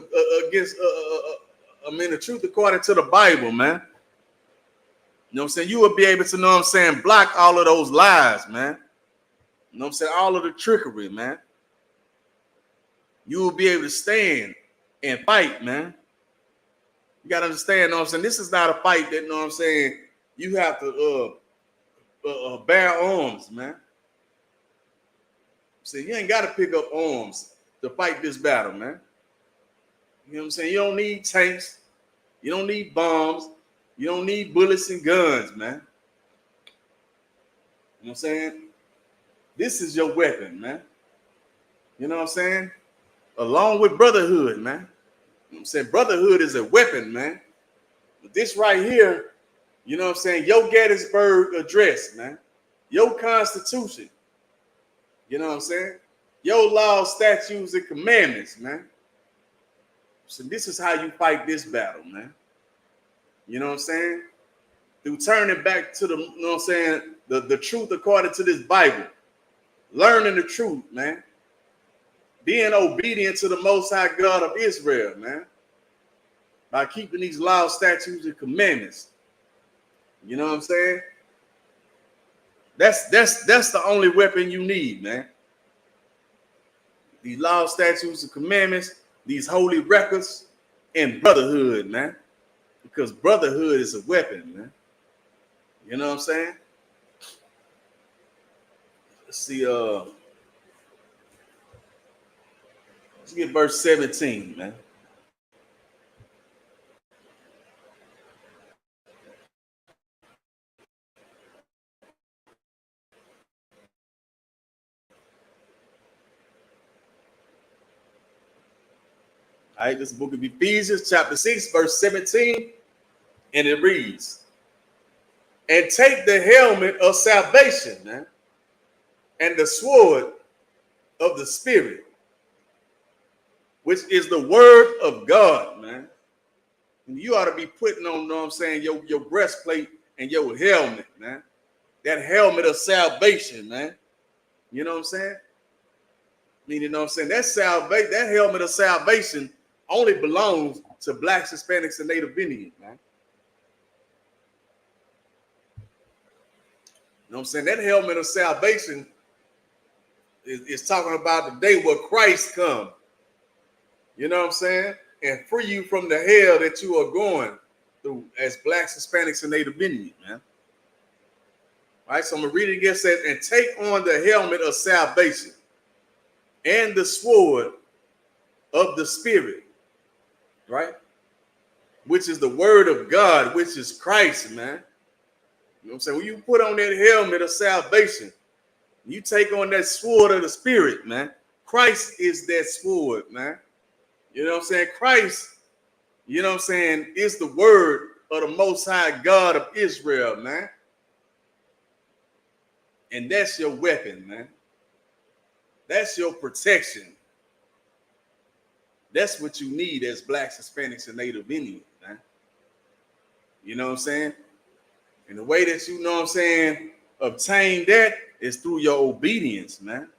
against, the truth according to the Bible, man. You know what I'm saying? You will be able to, know what I'm saying, block all of those lies, man. You know what I'm saying? All of the trickery, man. You will be able to stand and fight, man. You got to understand, you know what I'm saying? This is not a fight that, you know what I'm saying, you have to bear arms, man. So you ain't got to pick up arms to fight this battle, man. You know what I'm saying? You don't need tanks. You don't need bombs. You don't need bullets and guns, man. You know what I'm saying? This is your weapon, man. You know what I'm saying? Along with brotherhood, man. You know what I'm saying? Brotherhood is a weapon, man. But this right here, you know what I'm saying? Your Gettysburg Address, man. Your Constitution. You know what I'm saying? Your laws, statutes, and commandments, man. So this is how you fight this battle, man. You know what I'm saying? Through turning back to the, you know what I'm saying, the truth according to this Bible. Learning the truth, man. Being obedient to the Most High God of Israel, man. By keeping these laws, statutes, and commandments. You know what I'm saying? That's the only weapon you need, man. These laws, statutes, and commandments, these holy records, and brotherhood, man. Because brotherhood is a weapon, man. You know what I'm saying? Let's see, Let's get verse 17, man. All right, this is the book of Ephesians, chapter 6, verse 17, and it reads, and take the helmet of salvation, man, and the sword of the Spirit, which is the word of God, man. And you ought to be putting on, you know what I'm saying, your breastplate and your helmet, man. That helmet of salvation, man. You know what I'm saying? Meaning, you know what I'm saying? That helmet of salvation only belongs to blacks, Hispanics, and Native Indians, man. You know what I'm saying? That helmet of salvation is talking about the day where Christ comes. You know what I'm saying? And free you from the hell that you are going through as blacks, Hispanics, and Native Indians, man. All right, so I'm going to read it again. It says, and take on the helmet of salvation and the sword of the Spirit, right? Which is the word of God, which is Christ, man. You know what I'm saying? When you put on that helmet of salvation, you take on that sword of the Spirit, man. Christ is that sword, man. You know what I'm saying? Christ, you know what I'm saying, is the word of the Most High God of Israel, man. And that's your weapon, man. That's your protection. That's what you need as blacks, Hispanics, and Native Indians, man. You know what I'm saying? And the way that you know what I'm saying, obtain that is through your obedience, man.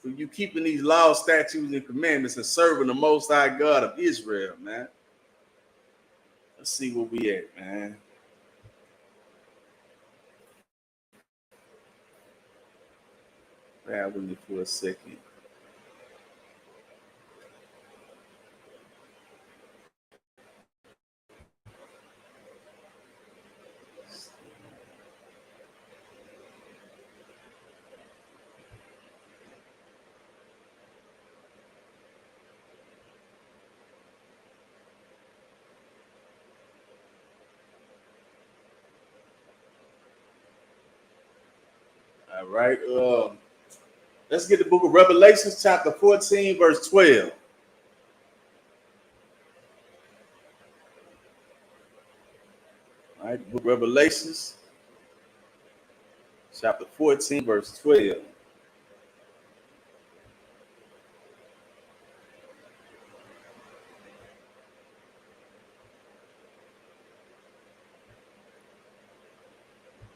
Through you keeping these laws, statutes, and commandments and serving the Most High God of Israel, man. Let's see where we at, man. Bear with me for a second. All right. Let's get the book of Revelations, chapter 14, verse 12. All right, the book of Revelations, chapter 14, verse 12.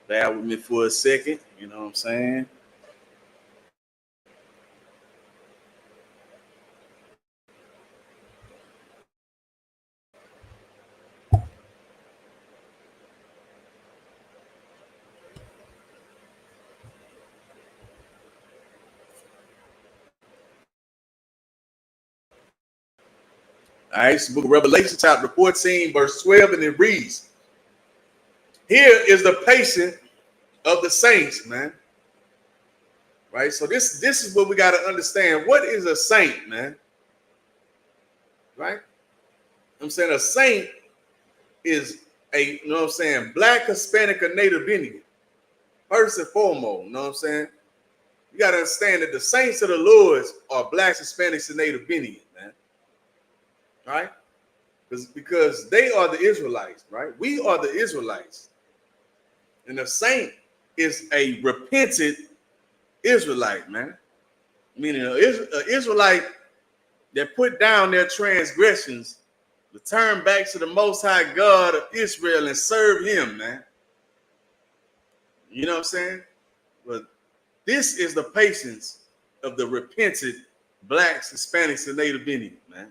Bear with me for a second. You know what I'm saying? All right, it's the book of Revelation, chapter 14, verse 12, and it reads, here is the patience of the saints, man. Right? So this is what we got to understand. What is a saint, man? Right? I'm saying a saint is a, you know what I'm saying, black, Hispanic, or Native Indian. First and foremost, you know what I'm saying? You got to understand that the saints of the Lord are blacks, Hispanics, and Native Indians, man. Right? Because they are the Israelites, right? We are the Israelites. And the saint is a repentant Israelite, man. Meaning an Israelite that put down their transgressions, return back to the Most High God of Israel and serve him, man. You know what I'm saying? But this is the patience of the repentant blacks, Hispanics, and Native Indians, man.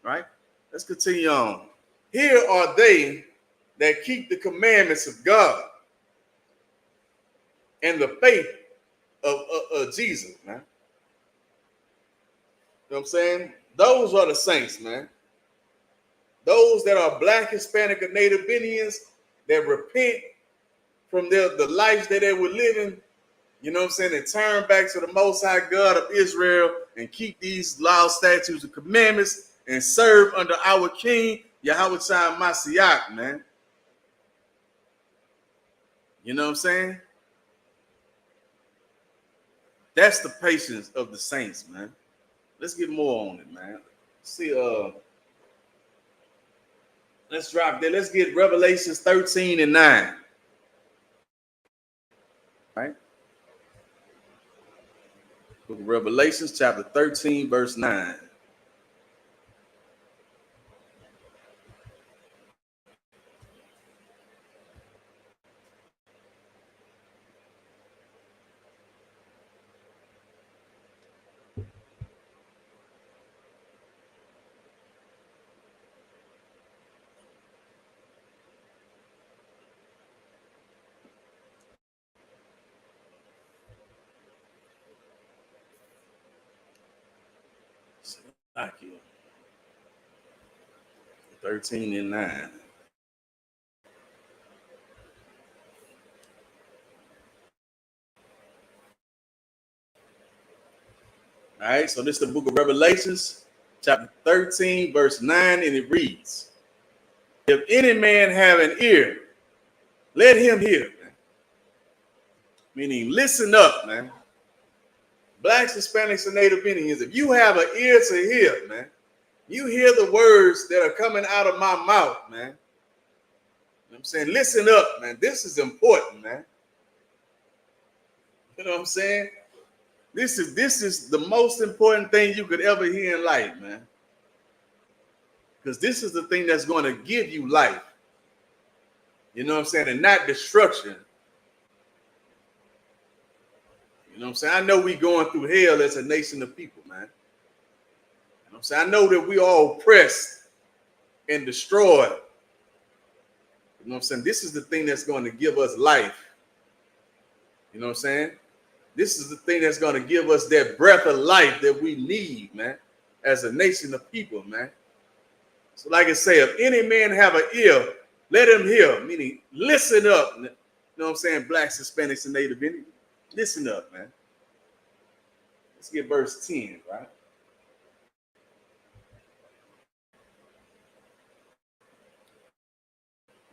Right? Let's continue on. Here are they that keep the commandments of God and the faith of Jesus, man. You know what I'm saying? Those are the saints, man. Those that are black, Hispanic, and Native Indians that repent from the lives that they were living, you know what I'm saying, and turn back to the Most High God of Israel and keep these laws, statutes, and commandments and serve under our King, Yahweh Mashiach, man. You know what I'm saying? That's the patience of the saints, man. Let's get more on it, man. See, let's drop there. Let's get Revelations 13 and 9. Right? Book of Revelations, chapter 13, verse 9. Thank you. 13 and 9. All right, so this is the book of Revelations, chapter 13, verse 9, and it reads, if any man have an ear, let him hear, man. Meaning, listen up, man. Blacks, Hispanics, and Native Indians, if you have an ear to hear, man, you hear the words that are coming out of my mouth, man. You know what I'm saying? Listen up, man. This is important, man. You know what I'm saying? This is the most important thing you could ever hear in life, man. Because this is the thing that's going to give you life. You know what I'm saying? And not destruction. You know what I'm saying? I know we going through hell as a nation of people, man. You know what I'm saying? I know that we all oppressed and destroyed. You know what I'm saying? This is the thing that's going to give us life. You know what I'm saying? This is the thing that's going to give us that breath of life that we need, man, as a nation of people, man. So like I say, if any man have an ear, let him hear, meaning listen up. You know what I'm saying? Blacks, Hispanics, and Native Indians. Listen up, man. Let's get verse 10, right?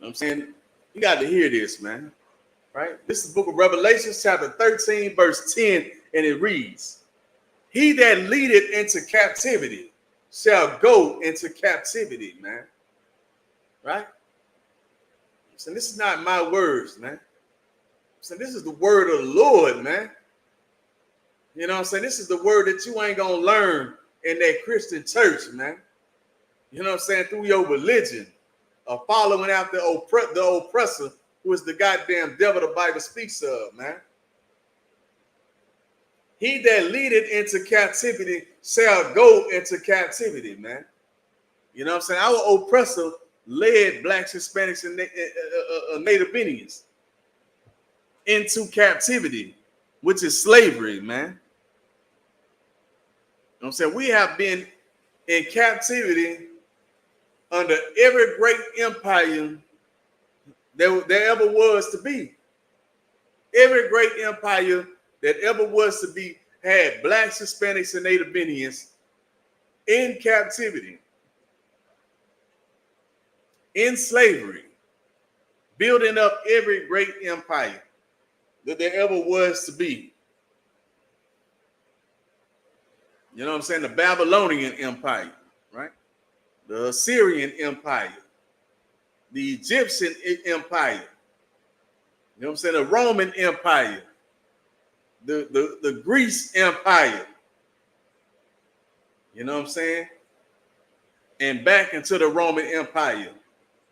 You know what I'm saying? You got to hear this, man. Right? This is the book of Revelation, chapter 13, verse 10, and it reads, he that leadeth into captivity shall go into captivity, man. Right? So this is not my words, man. So this is the word of the Lord, man. You know what I'm saying? This is the word that you ain't gonna learn in that Christian church, man. You know what I'm saying? Through your religion, or following after the oppressor, who is the goddamn devil the Bible speaks of, man. He that leadeth into captivity shall go into captivity, man. You know what I'm saying? Our oppressor led blacks, Hispanics, and Native Indians into captivity, which is slavery, man. You know what I'm saying? We have been in captivity under every great empire there ever was to be. Every great empire that ever was to be had blacks, Hispanics, and Native Indians in captivity, in slavery, building up every great empire that there ever was to be. You know what I'm saying? The Babylonian Empire, right? The Assyrian Empire, the Egyptian Empire, you know what I'm saying? The Roman Empire, the Greece Empire, you know what I'm saying? And back into the Roman Empire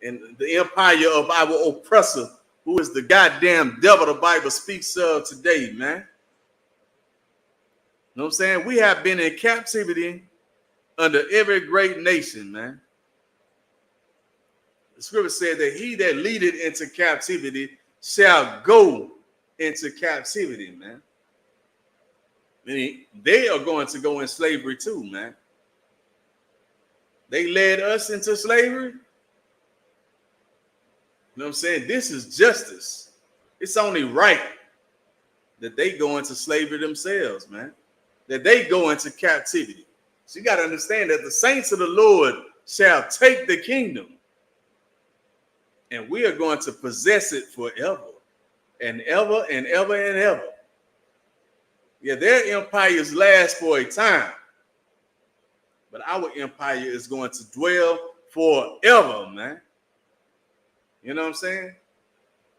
and the empire of our oppressor, who is the goddamn devil the Bible speaks of today, man. You know what I'm saying? We have been in captivity under every great nation, man. The scripture said that he that leadeth into captivity shall go into captivity, man. Meaning they are going to go in slavery too, man. They led us into slavery. You know what I'm saying? This is justice. It's only right that they go into slavery themselves, man. that they go into captivity. So you got to understand that the saints of the Lord shall take the kingdom, and we are going to possess it forever and ever and ever and ever. Yeah, their empires last for a time, but our empire is going to dwell forever, man. You know what I'm saying?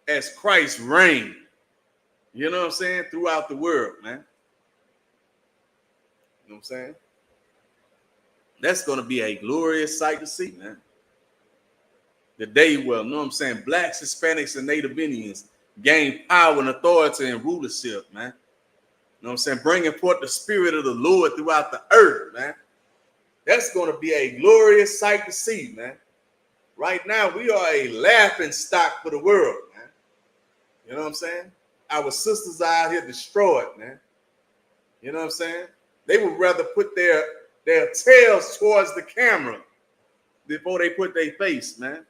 As Christ reigned, you know what I'm saying, throughout the world, man. You know what I'm saying? That's going to be a glorious sight to see, man. The day, well, you know what I'm saying, blacks, Hispanics, and Native Indians gain power and authority and rulership, man. You know what I'm saying? Bringing forth the spirit of the Lord throughout the earth, man. That's going to be a glorious sight to see, man. Right now, we are a laughing stock for the world, man. You know what I'm saying? Our sisters are out here destroyed, man. You know what I'm saying? They would rather put their tails towards the camera before they put their face, man.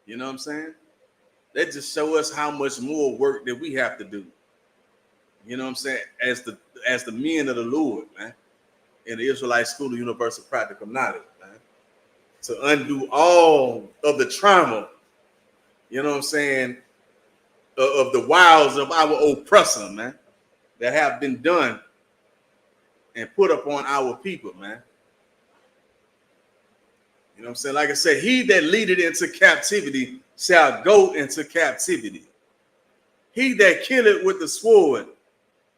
You know what I'm saying? That just show us how much more work that we have to do. You know what I'm saying? As the men of the Lord, man, in the Israelite School of Universal Practical Knowledge, man, to undo all of the trauma, you know what I'm saying, of the wiles of our oppressor, man, that have been done and put upon our people, man. You know what I'm saying? Like I said, he that leadeth into captivity shall go into captivity. He that killeth with the sword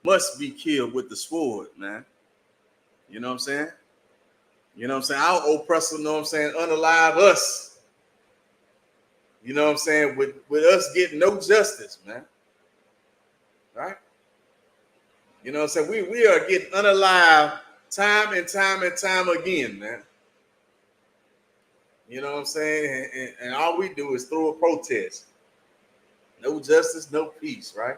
must be killed with the sword, man. You know what I'm saying? You know what I'm saying? Our oppressor, you know what I'm saying, unalive us. You know what I'm saying? With us getting no justice, man. Right? You know what I'm saying? We are getting unalive time and time and time again, man. You know what I'm saying? And all we do is throw a protest. No justice, no peace, right?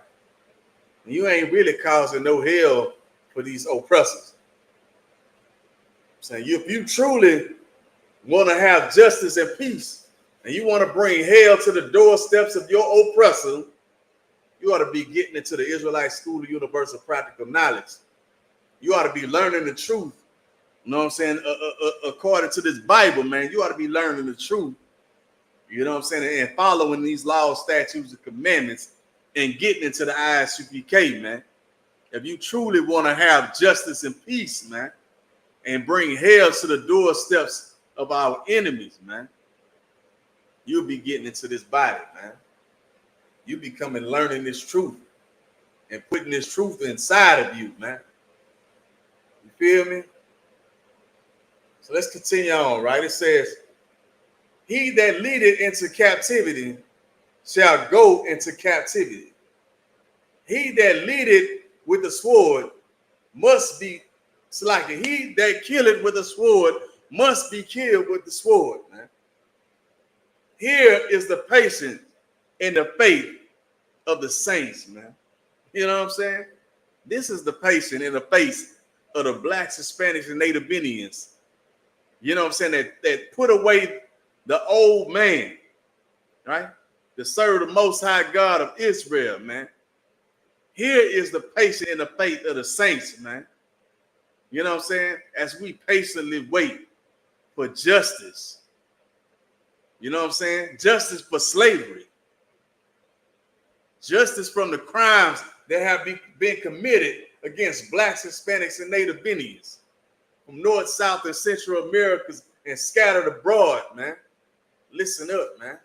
And you ain't really causing no hell for these oppressors. I'm saying, if you truly want to have justice and peace, and you want to bring hell to the doorsteps of your oppressor, you ought to be getting into the Israelite School of Universal Practical Knowledge. You ought to be learning the truth. You know what I'm saying? According to this Bible, man, you ought to be learning the truth. You know what I'm saying? And following these laws, statutes, and commandments, and getting into the Isupk, man. If you truly want to have justice and peace, man, and bring hell to the doorsteps of our enemies, man, you'll be getting into this body, man. You be coming learning this truth and putting this truth inside of you, man. You feel me? So let's continue on, right? It says, he that leadeth into captivity shall go into captivity. He that leadeth with the sword must be slacking. He that killeth with the sword must be killed with the sword, man. Here is the patience and the faith of the saints, man. You know what I'm saying? This is the patience and the faith of the blacks, Hispanics, and Native Indians. You know what I'm saying? That put away the old man, right? To serve the Most High God of Israel, man. Here is the patience and the faith of the saints, man. You know what I'm saying? As we patiently wait for justice. You know what I'm saying? Justice for slavery. Justice from the crimes that have been committed against blacks, Hispanics, and Native Indians from North, South, and Central Americas and scattered abroad, man. Listen up, man.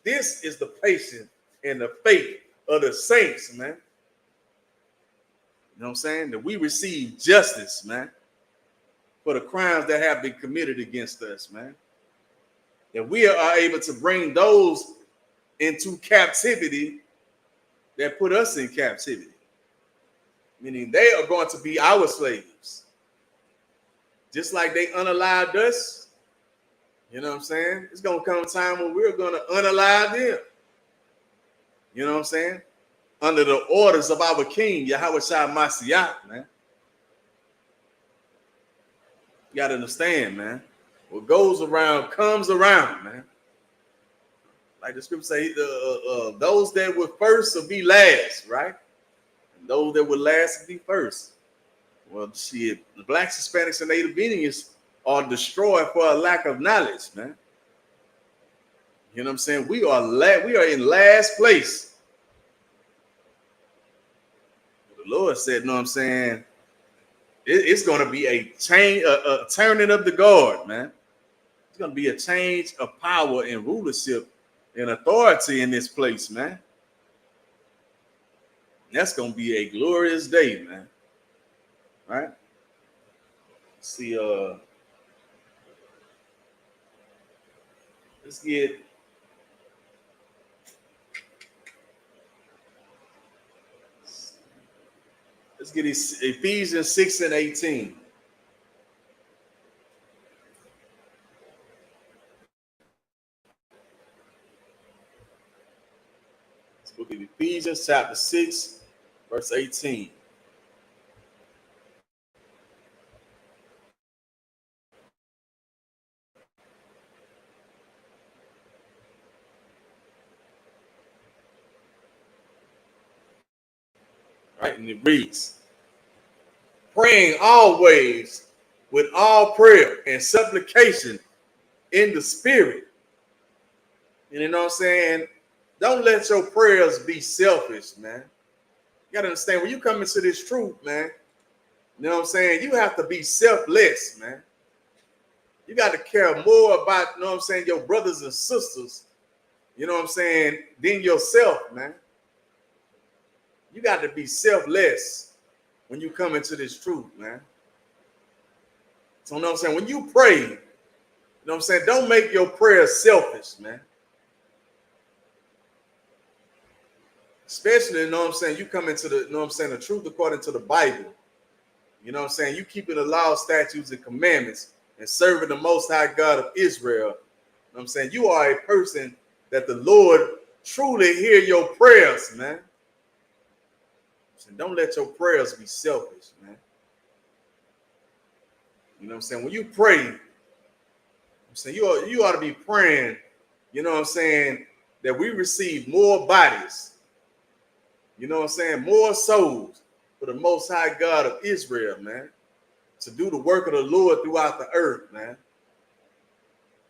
This is the patience and the faith of the saints, man. You know what I'm saying? That we receive justice, man, for the crimes that have been committed against us, man. That we are able to bring those into captivity that put us in captivity. Meaning they are going to be our slaves. Just like they unalived us, you know what I'm saying? It's going to come a time when we're going to unalive them. You know what I'm saying? Under the orders of our King, Yahweh Shai Mashiach, man. You got to understand, man. What goes around comes around, man. Like the scripture say, those that were first will be last, right? those that would last to be first. Well, shit, the blacks, Hispanics, and Native Indians are destroyed for a lack of knowledge, man. You know what I'm saying? We are in last place. The Lord said, you know what I'm saying? It's going to be a change, a turning of the guard, man. It's going to be a change of power and rulership and authority in this place, man. That's going to be a glorious day, man. All right? See, let's get Ephesians 6 and 18. Let's look at Ephesians chapter 6, verse 18. Right, and it reads, praying always with all prayer and supplication in the spirit. And you know what I'm saying? Don't let your prayers be selfish, man. You gotta understand, when you come into this truth, man, you know what I'm saying? You have to be selfless, man. You got to care more about, you know what I'm saying, your brothers and sisters, you know what I'm saying, than yourself, man. You got to be selfless when you come into this truth, man. So, you know what I'm saying? When you pray, you know what I'm saying? Don't make your prayers selfish, man. Especially, you know what I'm saying? You come into the, you know what I'm saying, the truth according to the Bible. You know what I'm saying? You keeping the law, statutes, and commandments and serving the Most High God of Israel. You know what I'm saying? You are a person that the Lord truly hear your prayers, man. So don't let your prayers be selfish, man. You know what I'm saying? When you pray, I'm saying you ought to be praying, you know what I'm saying, that we receive more bodies, you know what I'm saying, more souls for the Most High God of Israel, man, to do the work of the Lord throughout the earth, man.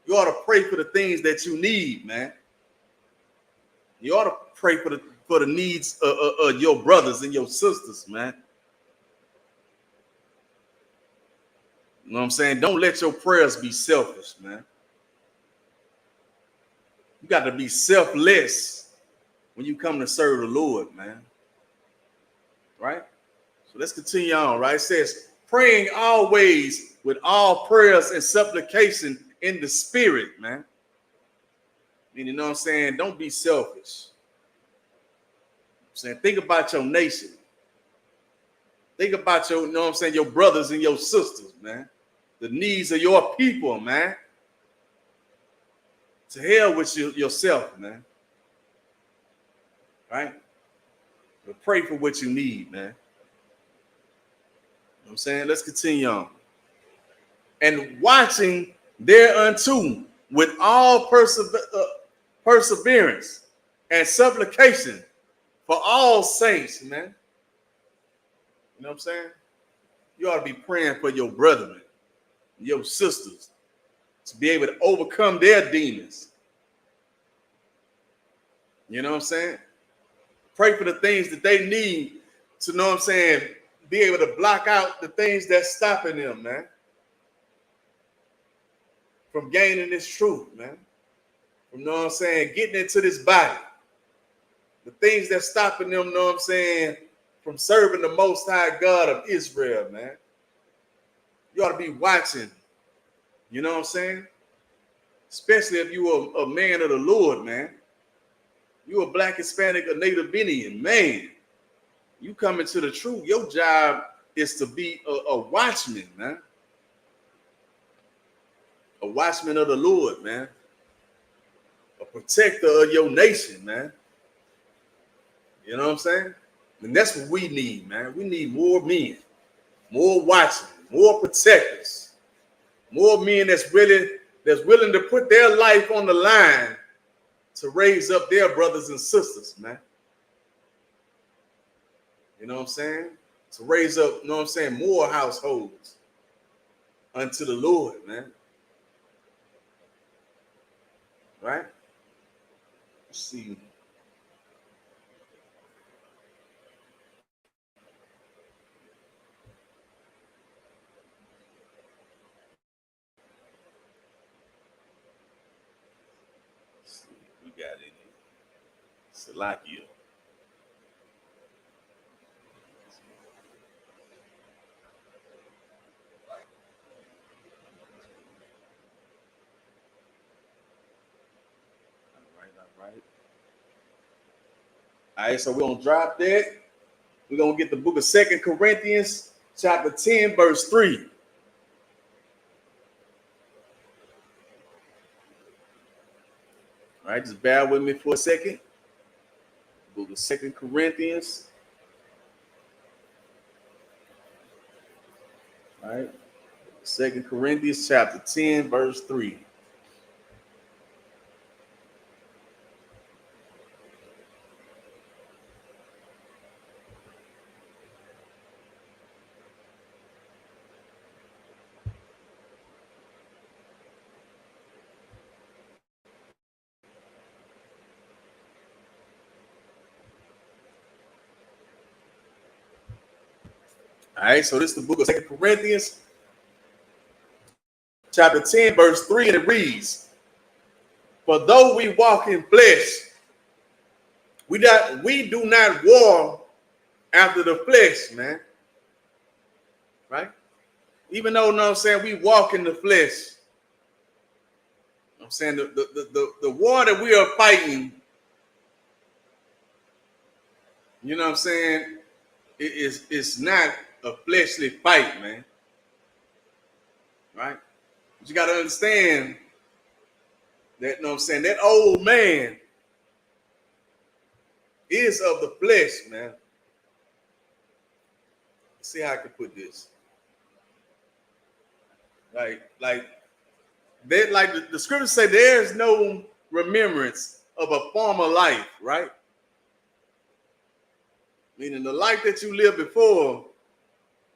You ought to pray for the things that you need, man. You ought to pray for the needs of your brothers and your sisters, man. You know what I'm saying? Don't let your prayers be selfish, man. You got to be selfless when you come to serve the Lord, man. Right? So let's continue on, right? It says, praying always with all prayers and supplication in the spirit, man. And you know what I'm saying? Don't be selfish. I'm saying, think about your nation. Think about your, you know what I'm saying, your brothers and your sisters, man. The needs of your people, man. To hell with yourself, man. Right? But pray for what you need, man. You know what I'm saying? Let's continue on. And watching thereunto with all perseverance and supplication for all saints, man. You know what I'm saying? You ought to be praying for your brethren, your sisters, to be able to overcome their demons. You know what I'm saying? Pray for the things that they need to, know what I'm saying, be able to block out the things that's stopping them, man, from gaining this truth, man. From, know what I'm saying, getting into this body. The things that's stopping them, know what I'm saying, from serving the Most High God of Israel, man. You ought to be watching, you know what I'm saying? Especially if you are a man of the Lord, man. You a black, Hispanic, or Native Indian, man. You come into the truth. Your job is to be a watchman, man. A watchman of the Lord, man. A protector of your nation, man. You know what I'm saying? And that's what we need, man. We need more men, more watchmen, more protectors, more men that's willing to put their life on the line to raise up their brothers and sisters, man. You know what I'm saying? To raise up, you know what I'm saying, more households unto the Lord, man. Right? Let's see. We got it. Salakia. All right. All right, so we're gonna drop that. We're gonna get the book of 2 Corinthians, chapter 10, verse 3. All right, just bear with me for a second. Book of 2 Corinthians. All right. 2 Corinthians chapter 10, verse 3. All right, so this is the book of 2 Corinthians, chapter 10, verse 3, and it reads, "For though we walk in flesh, we do not war after the flesh," man. Right? Even though, you know what I'm saying, we walk in the flesh. You know what I'm saying the war that we are fighting, you know what I'm saying, it's not a fleshly fight, man. Right? But you got to understand that, you know what I'm saying, that old man is of the flesh, man. Let's see how I can put this. Like the scriptures say, there's no remembrance of a former life, right? Meaning the life that you lived before,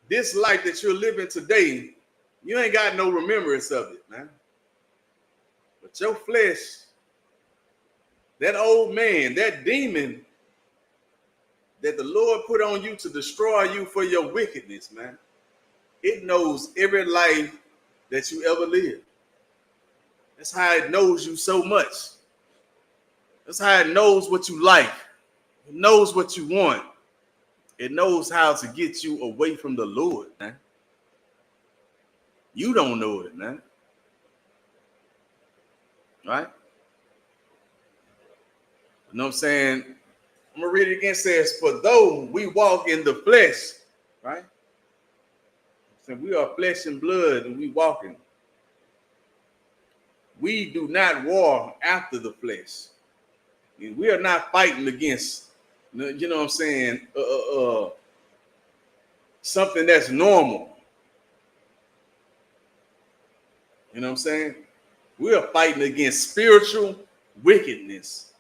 this life that you're living today, you ain't got no remembrance of it, man. But your flesh, that old man, that demon that the Lord put on you to destroy you for your wickedness, man, it knows every life that you ever lived. That's how it knows you so much. That's how it knows what you like. It knows what you want. It knows how to get you away from the Lord, man. You don't know it, man. Right? You know what I'm saying? I'm going to read it again. It says, "For though we walk in the flesh," right? So we are flesh and blood and we walking. We do not war after the flesh. And we are not fighting against, you know what I'm saying, something that's normal. You know what I'm saying? We are fighting against spiritual wickedness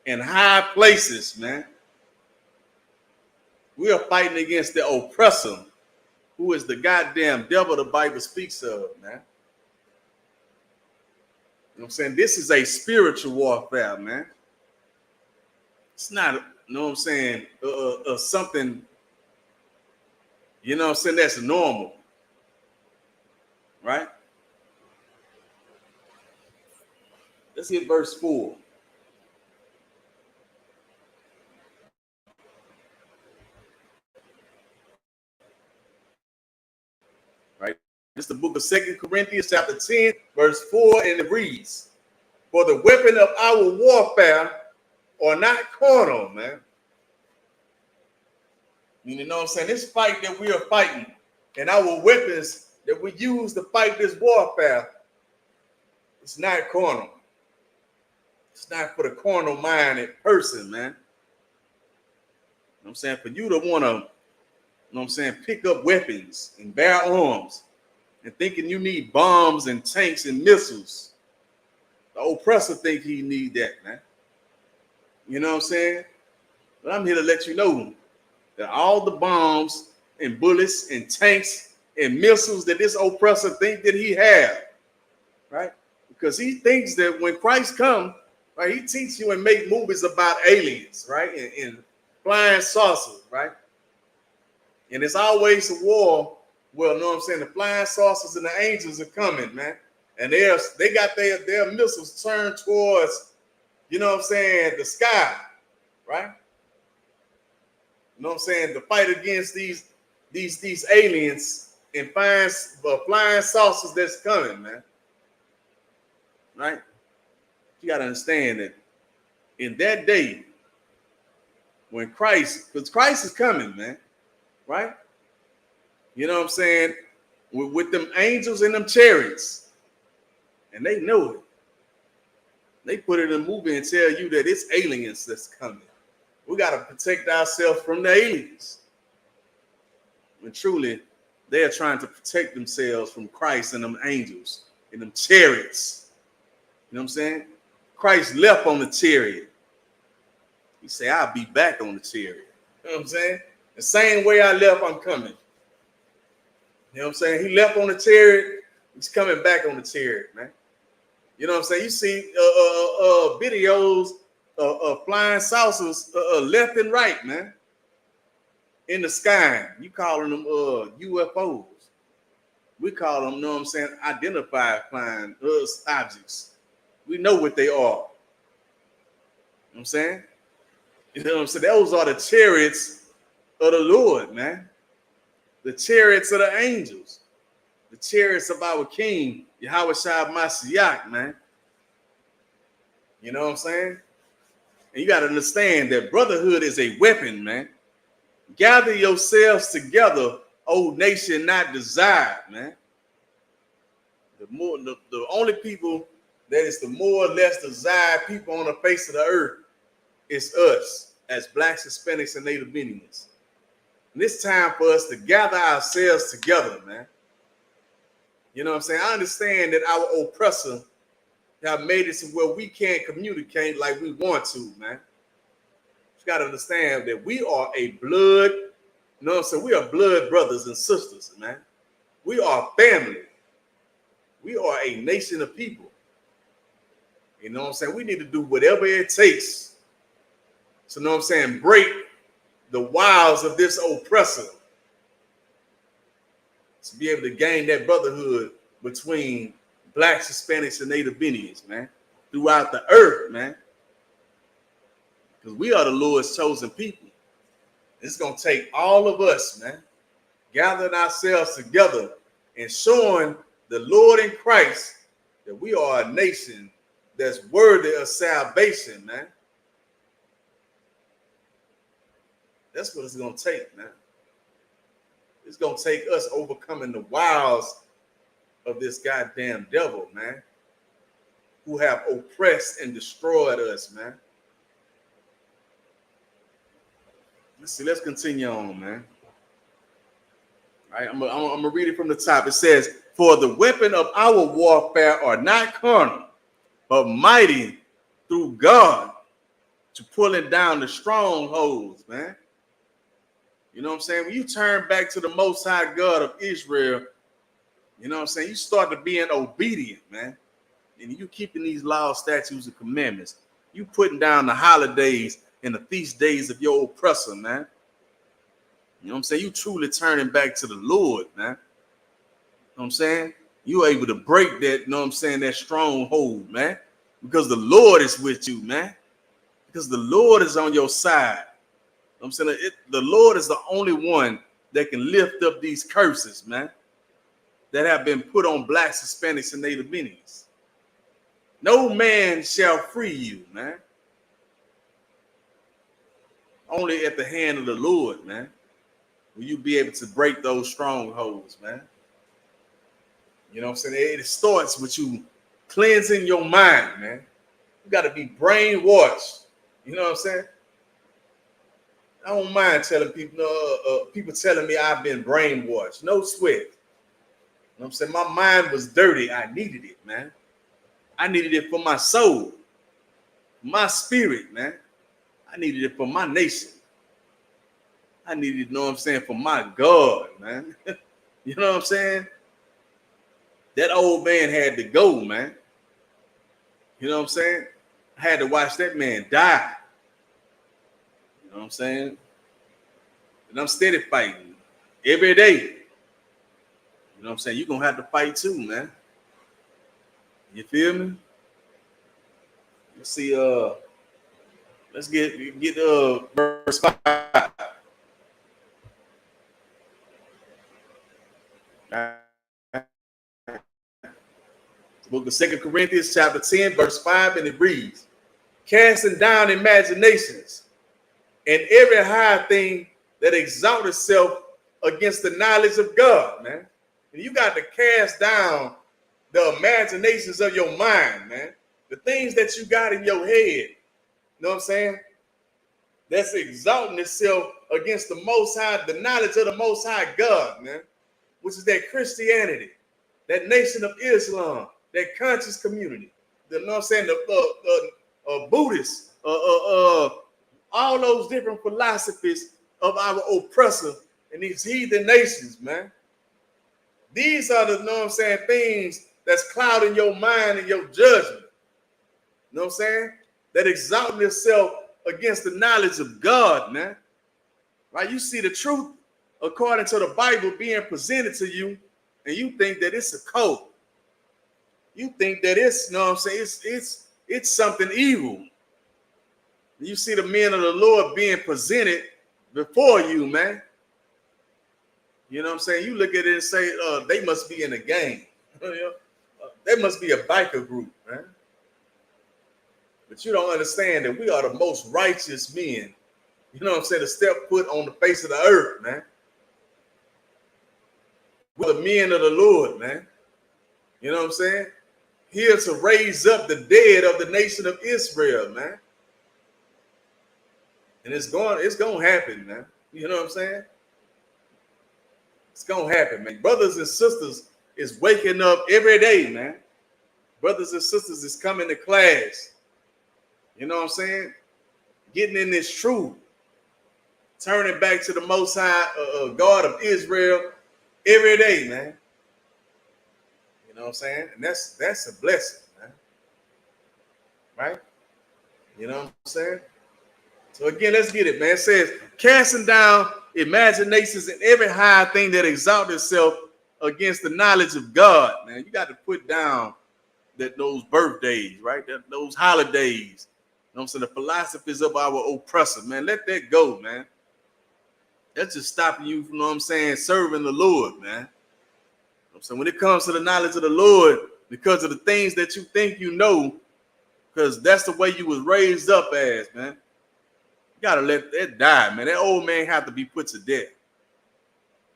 in high places, man. We are fighting against the oppressor, who is the goddamn devil the Bible speaks of, man. You know what I'm saying? This is a spiritual warfare, man. It's not, you know what I'm saying, something, you know what I'm saying, that's normal. Right? Let's get verse 4. Right? This is the book of 2 Corinthians, chapter 10, verse 4, and it reads, "For the weapon of our warfare are not carnal," man. You know what I'm saying? This fight that we are fighting and our weapons that we use to fight this warfare, it's not carnal. It's not for the carnal-minded person, man. You know what I'm saying? For you to want to, you know what I'm saying, pick up weapons and bear arms and thinking you need bombs and tanks and missiles. The oppressor think he need that, man. You know what I'm saying? But I'm here to let you know that all the bombs and bullets and tanks and missiles that this oppressor think that he have, right? Because he thinks that when Christ comes, right, he teach you and make movies about aliens, right, and flying saucers, right? And it's always a war. Well, know what I'm saying? The flying saucers and the angels are coming, man. And they got their missiles turned towards, you know what I'm saying, the sky, right? You know what I'm saying? To fight against these aliens and flying saucers that's coming, man. Right? You got to understand that in that day, when because Christ is coming, man, right? You know what I'm saying? With them angels and them chariots, and they know it. They put it in a movie and tell you that it's aliens that's coming. We got to protect ourselves from the aliens. When truly, they are trying to protect themselves from Christ and them angels and them chariots. You know what I'm saying? Christ left on the chariot. He said, I'll be back on the chariot. You know what I'm saying? The same way I left, I'm coming. You know what I'm saying? He left on the chariot. He's coming back on the chariot, man. You know what I'm saying? You see videos of flying saucers left and right, man. In the sky. You calling them UFOs. We call them, you know what I'm saying, identified flying objects. We know what they are. You know what I'm saying? You know what I'm saying? Those are the chariots of the Lord, man. The chariots of the angels. The chariots of our King, Yahweh Shai Mashiach, man. You know what I'm saying? And you got to understand that brotherhood is a weapon, man. Gather yourselves together, O nation not desired, man. The only people that is the more or less desired people on the face of the earth is us as blacks, Hispanics, and Native Indians. And it's time for us to gather ourselves together, man. You know what I'm saying? I understand that our oppressor have made it to where we can't communicate like we want to, man. You got to understand that we are a blood, you know what I'm saying? We are blood brothers and sisters, man. We are family. We are a nation of people. You know what I'm saying? We need to do whatever it takes to, you know what I'm saying, break the wiles of this oppressor, to be able to gain that brotherhood between blacks, Hispanics, and Native Indians, man, throughout the earth, man. Because we are the Lord's chosen people. It's going to take all of us, man, gathering ourselves together and showing the Lord in Christ that we are a nation that's worthy of salvation, man. That's what it's going to take, man. It's going to take us overcoming the wiles of this goddamn devil, man, who have oppressed and destroyed us, man. Let's continue on, man. All right, I'm gonna read it from the top. It says, for the weapon of our warfare are not carnal, but mighty through God to pulling down the strongholds, man. You know what I'm saying? When you turn back to the Most High God of Israel, you know what I'm saying, you start to being obedient, man. And you keeping these laws, statutes, and commandments. You putting down the holidays and the feast days of your oppressor, man. You know what I'm saying? You truly turning back to the Lord, man. You know what I'm saying? You able to break that, you know what I'm saying, that stronghold, man. Because the Lord is with you, man. Because the Lord is on your side. You know what I'm saying? The Lord is the only one that can lift up these curses, man, that have been put on blacks, Hispanics, and Native Indians. No man shall free you, man. Only at the hand of the Lord, man, will you be able to break those strongholds, man. You know what I'm saying? It starts with you cleansing your mind, man. You got to be brainwashed. You know what I'm saying? I don't mind telling people, people telling me I've been brainwashed. No sweat. You know what I'm saying? My mind was dirty. I needed it, man. I needed it for my soul, my spirit, man. I needed it for my nation. I needed, you know what I'm saying, for my God, man. You know what I'm saying? That old man had to go, man. You know what I'm saying? I had to watch that man die. You know what I'm saying? And I'm steady fighting every day. You know what I'm saying? You're going to have to fight too, man. You feel me? Let's see, let's get verse 5. Book of 2 Corinthians chapter 10, verse 5, and it reads, casting down imaginations and every high thing that exalts itself against the knowledge of God, man. And you got to cast down the imaginations of your mind, man. The things that you got in your head, you know what I'm saying? That's exalting itself against the Most High, the knowledge of the Most High God, man, which is that Christianity, that nation of Islam, that conscious community, you know what I'm saying? The Buddhists, all those different philosophies of our oppressor and these heathen nations, man. These are the, you know what I'm saying, things that's clouding your mind and your judgment. You know what I'm saying? That exalting itself against the knowledge of God, man. Right? You see the truth according to the Bible being presented to you, and you think that it's a cult. You think that it's, you know what I'm saying, it's something evil. You see the men of the Lord being presented before you, man. You know what I'm saying? You look at it and say, they must be in a gang. There must be a biker group, man. But you don't understand that we are the most righteous men, you know what I'm saying, to step foot on the face of the earth, man. We're the men of the Lord, man. You know what I'm saying? Here to raise up the dead of the nation of Israel, man. And it's gonna happen, man. You know what I'm saying? It's gonna happen, man. Brothers and sisters is waking up every day, man. Brothers and sisters is coming to class. You know what I'm saying? Getting in this truth. Turning back to the Most High God of Israel every day, man. You know what I'm saying? And that's a blessing, man. Right? You know what I'm saying? So again, let's get it, man. It says, casting down imaginations and every high thing that exalts itself against the knowledge of God, man. You got to put down those birthdays, right? Those holidays. You know what I'm saying? The philosophies of our oppressor, man. Let that go, man. That's just stopping you from, you know what I'm saying, serving the Lord, man. You know what I'm saying? When it comes to the knowledge of the Lord, because of the things that you think you know, because that's the way you was raised up as, man. You gotta let that die, man. That old man have to be put to death. You know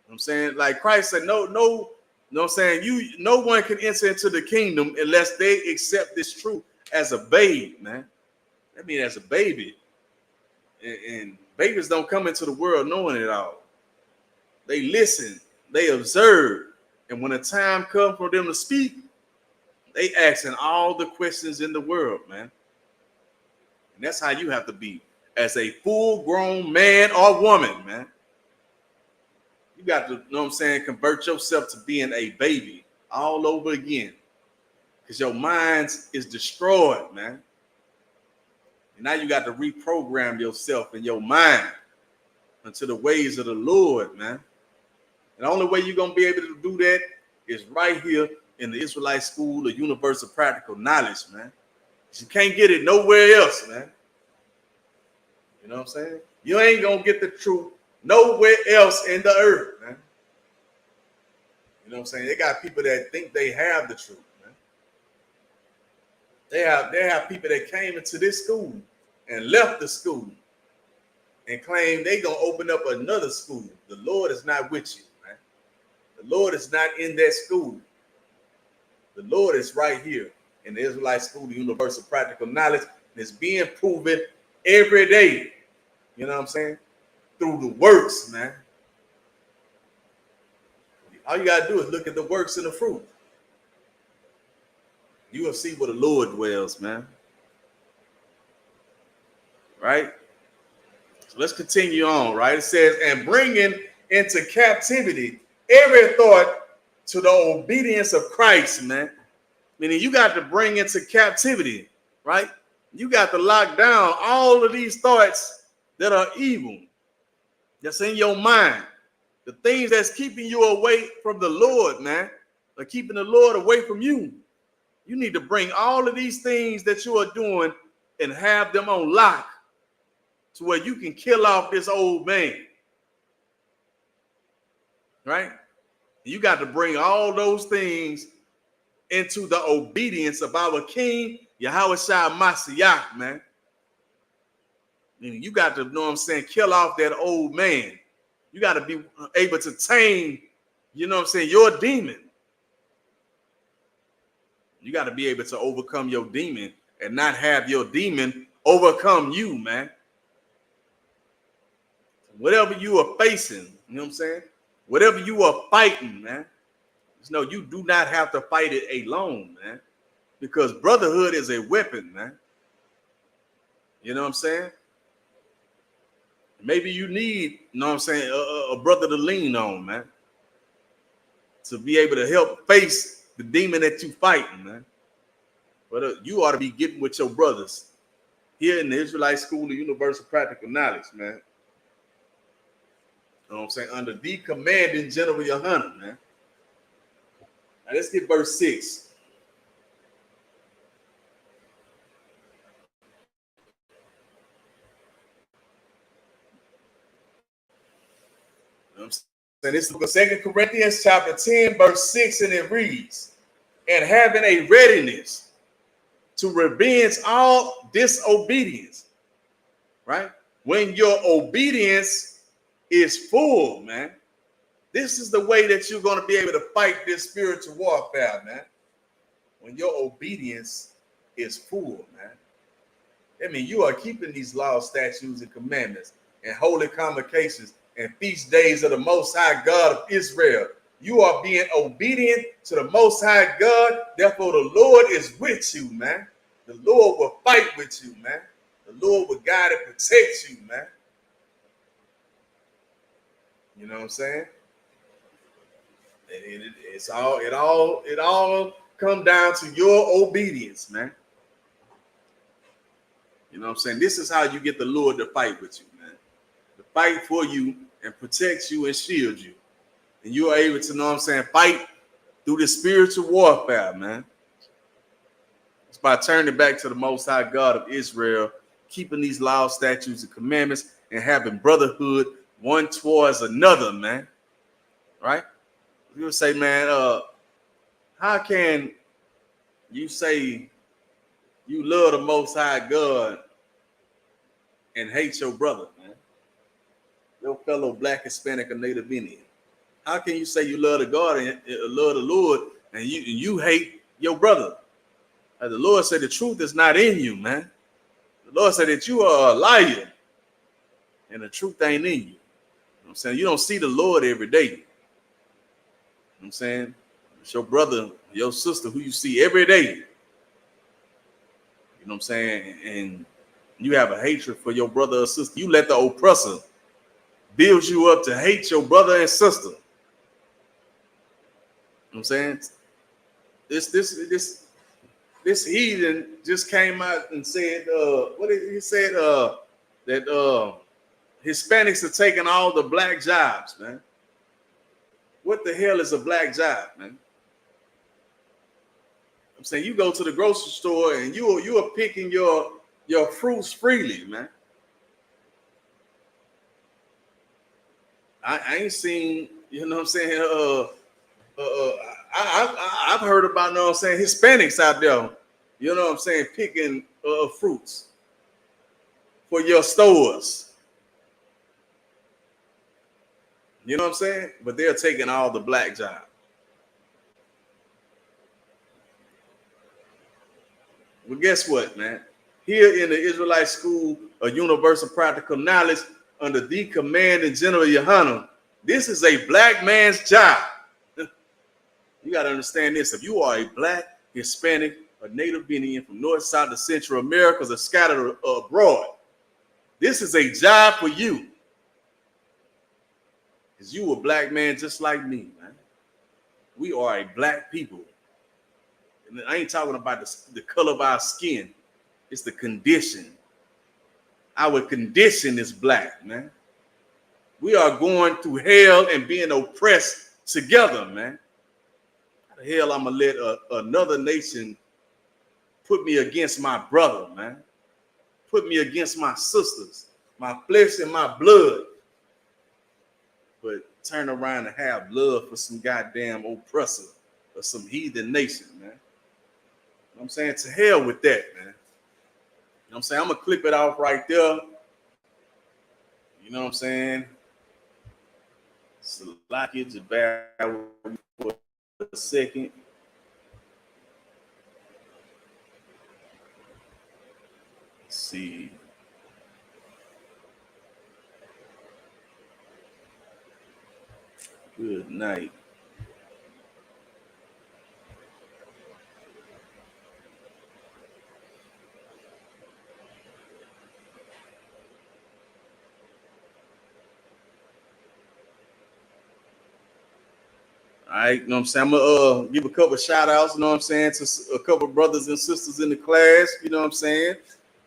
what I'm saying? Like Christ said, no, you know what I'm saying? No one can enter into the kingdom unless they accept this truth as a babe, man. That means as a baby. And babies don't come into the world knowing it all. They listen, they observe, and when the time comes for them to speak, they asking all the questions in the world, man. And that's how you have to be as a full-grown man or woman, man. You got to, you know what I'm saying, convert yourself to being a baby all over again, because your mind is destroyed, man. And now you got to reprogram yourself and your mind into the ways of the Lord, man. And the only way you're going to be able to do that is right here in the Israelite School of Universal Practical Knowledge, man. You can't get it nowhere else, man. You know what I'm saying? You ain't going to get the truth nowhere else in the earth, man. You know what I'm saying? They got people that think they have the truth, man. They have people that came into this school and left the school and claim they going to open up another school. The Lord is not with you, man. The Lord is not in that school. The Lord is right here in the Israelite School of Universal Practical Knowledge, and it's being proven every day. You know what I'm saying? Through the works, man. All you got to do is look at the works and the fruit. You will see where the Lord dwells, man. Right? So let's continue on, right? It says, and bringing into captivity every thought to the obedience of Christ, man. Meaning you got to bring into captivity, right? You got to lock down all of these thoughts that are evil, that's in your mind. The things that's keeping you away from the Lord, man, or keeping the Lord away from you. You need to bring all of these things that you are doing and have them on lock to where you can kill off this old man, right? You got to bring all those things into the obedience of our King, Yahweh Shai Mashiach, man. You got to, know what I'm saying, kill off that old man. You got to be able to tame, you know what I'm saying, your demon. You got to be able to overcome your demon and not have your demon overcome you, man. Whatever you are facing, you know what I'm saying? Whatever you are fighting, man. Just know you do not have to fight it alone, man. Because brotherhood is a weapon, man. You know what I'm saying? Maybe you need, you know what I'm saying, a brother to lean on, man. To be able to help face the demon that you fighting, man. But you ought to be getting with your brothers here in the Israelite School of Universal Practical Knowledge, man. You know what I'm saying? Under the commanding General Yohanan, man. Now let's get verse 6. You know what I'm saying? This is the 2 Corinthians chapter 10, verse 6, and it reads, and having a readiness to revenge all disobedience, right? When your obedience is full, man. This is the way that you're going to be able to fight this spiritual warfare, man. When your obedience is full, man. I mean, you are keeping these laws, statutes, and commandments, and holy convocations, and feast days of the Most High God of Israel. You are being obedient to the Most High God. Therefore, the Lord is with you, man. The Lord will fight with you, man. The Lord will guide and protect you, man. You know what I'm saying? It all come down to your obedience, man. You know what I'm saying? This is how you get the Lord to fight with you, man. To fight for you and protect you and shield you. And you are able to, know what I'm saying, fight through the spiritual warfare, man. It's by turning back to the Most High God of Israel, keeping these laws, statutes, and commandments, and having brotherhood one towards another, man. Right? You would say, man, how can you say you love the Most High God and hate your brother, man? Your fellow Black, Hispanic, or Native Indian. How can you say you love the God and love the Lord and you hate your brother? As the Lord said, the truth is not in you, man. The Lord said that you are a liar and the truth ain't in you. You know what I'm saying? You don't see the Lord every day. You know what I'm saying? It's your brother, your sister who you see every day. You know what I'm saying? And you have a hatred for your brother or sister. You let the oppressor build you up to hate your brother and sister. You know what I'm saying? This heathen just came out and said, what did he say? That Hispanics are taking all the black jobs, man. What the hell is a black job, man? I'm saying you go to the grocery store and you are picking your fruits freely, man. I ain't seen, you know what I'm saying? I've heard about, you know what I'm saying, Hispanics out there, you know what I'm saying, picking fruits for your stores. You know what I'm saying? But they're taking all the black jobs. Well, guess what, man? Here in the Israelite School of Universal Practical Knowledge, under the command and General Yohanan, this is a black man's job. You got to understand this. If you are a Black, Hispanic, or Native Indian from North, South, to Central Americas, or scattered abroad, This is a job for you. Because you a black man just like me, man. We are a black people. And I ain't talking about the color of our skin. It's the condition. Our condition is black, man. We are going through hell and being oppressed together, man. How the hell I'm going to let another nation put me against my brother, man? Put me against my sisters, my flesh and my blood. But turn around and have love for some goddamn oppressor or some heathen nation, man. You know what I'm saying? To hell with that, man. You know what I'm saying? I'm going to clip it off right there. You know what I'm saying? Salaki to bear with me for a second. Let's see. Good night. All right, you know what I'm saying? I'm gonna give a couple of shout outs, you know what I'm saying, to a couple of brothers and sisters in the class, you know what I'm saying?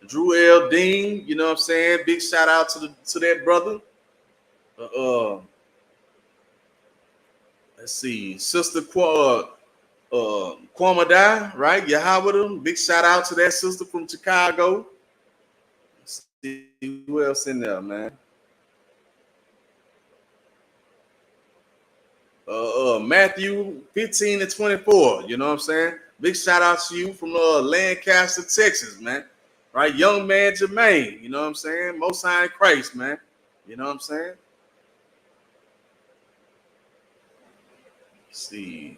Drew L. Dean, you know what I'm saying? Big shout out to that brother. Let's see, Sister Kwamadai, right? Yahweh, big shout out to that sister from Chicago. Let's see who else in there, man. Matthew 15 and 24, you know what I'm saying? Big shout out to you from Lancaster, Texas, man. Right? Young man Jermaine, you know what I'm saying? Most High in Christ, man. You know what I'm saying? Let's see.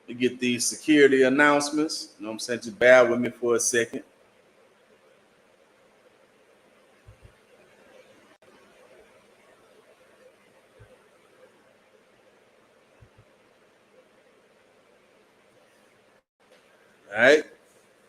We get these security announcements. You know what I'm saying? Just bear with me for a second. All right.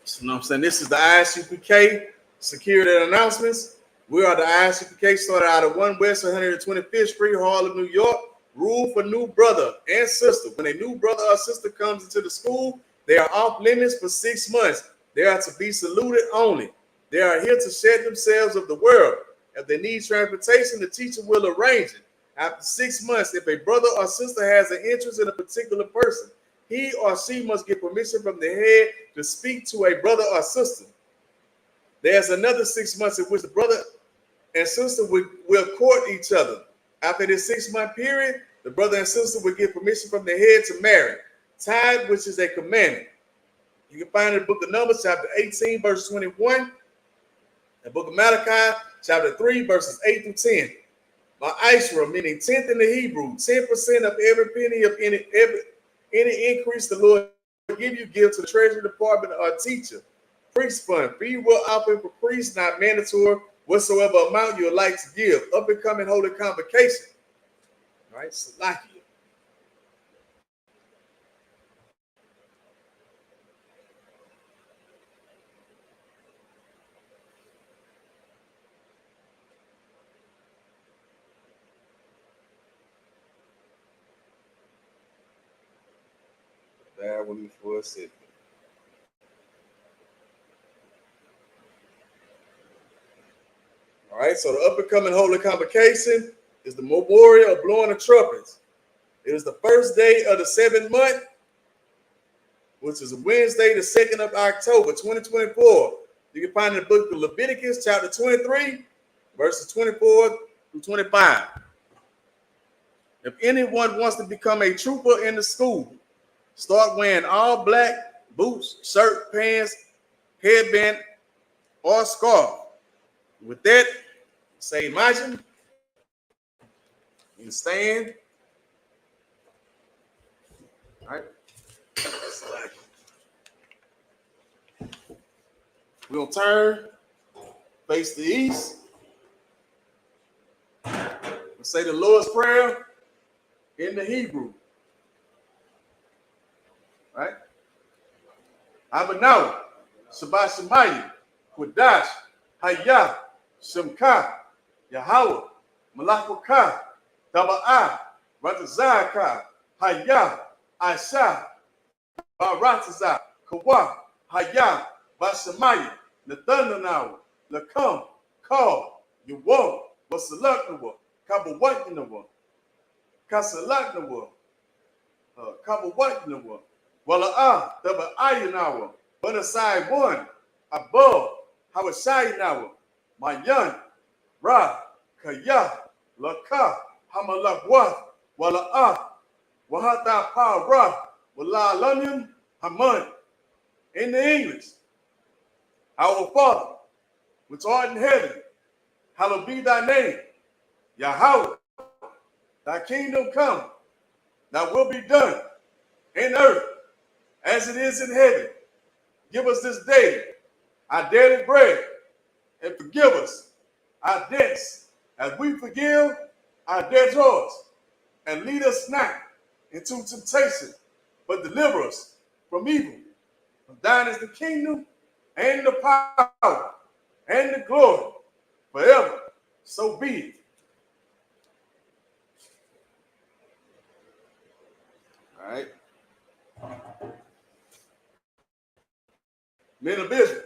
So, you know what I'm saying? This is the Isupk security announcements. We are the Isupk, started out of 1 West 125th Street, Harlem, New York. Rule for new brother and sister. When a new brother or sister comes into the school, they are off limits for 6 months. They are to be saluted only. They are here to shed themselves of the world. If they need transportation, the teacher will arrange it. After 6 months, if a brother or sister has an interest in a particular person, he or she must get permission from the head to speak to a brother or sister. There's another 6 months in which the brother and sister will court each other. After this 6 month period, the brother and sister will get permission from the head to marry. Tithe, which is a commandment. You can find it in the book of Numbers, chapter 18, verse 21. The book of Malachi, chapter 3, verses 8 through 10. Ma'ashra, meaning 10th in the Hebrew, 10% of every penny of any increase the Lord will give you, give to the treasury department or teacher. Priest fund, free will offering for priests, not mandatory. Whatsoever amount you would like to give, up and coming holy convocation. All right, Salakia. Bear with me for a second. All right, so the up and coming holy convocation is the memorial of blowing the trumpets. It is the first day of the 7th month, which is Wednesday, the 2nd of October, 2024. You can find it in the book of Leviticus, chapter 23, verses 24 through 25. If anyone wants to become a trooper in the school, start wearing all black, boots, shirt, pants, headband, or scarf. With that, say imagine. You can stand. All right. We're going to turn face the east. And say the Lord's Prayer in the Hebrew. Right? Abanaw, Shabbat Shemayim, Quadash, Hayah, Shemka, Yahweh, Malachukah, Taba'ah, Ratazaka, Hayah, Aisha, Baratazah, Kawa, Hayah, Bashamayim, Nathananawa, Lakam, Call, Yawo, Wasalaknawa, Kabawatinawa, Kasalaknawa, Kabawatinawa, Wala'ah, Taba'ayanawa, Banasai one, above, Hawashayanawa, Mayan, Ra, Kaya, Laka, Hamalakwa, Wala'ah, Wahata Pa Ra, Wala Lanyan, Haman. In the English, our Father, which art in heaven, hallowed be thy name. Yahweh, thy kingdom come, thy will be done in earth as it is in heaven. Give us this day our daily bread, and forgive us our debts as we forgive our debtors. And lead us not into temptation, but deliver us from evil. For thine is the kingdom and the power and the glory forever. So be it. All right. Men of Israel,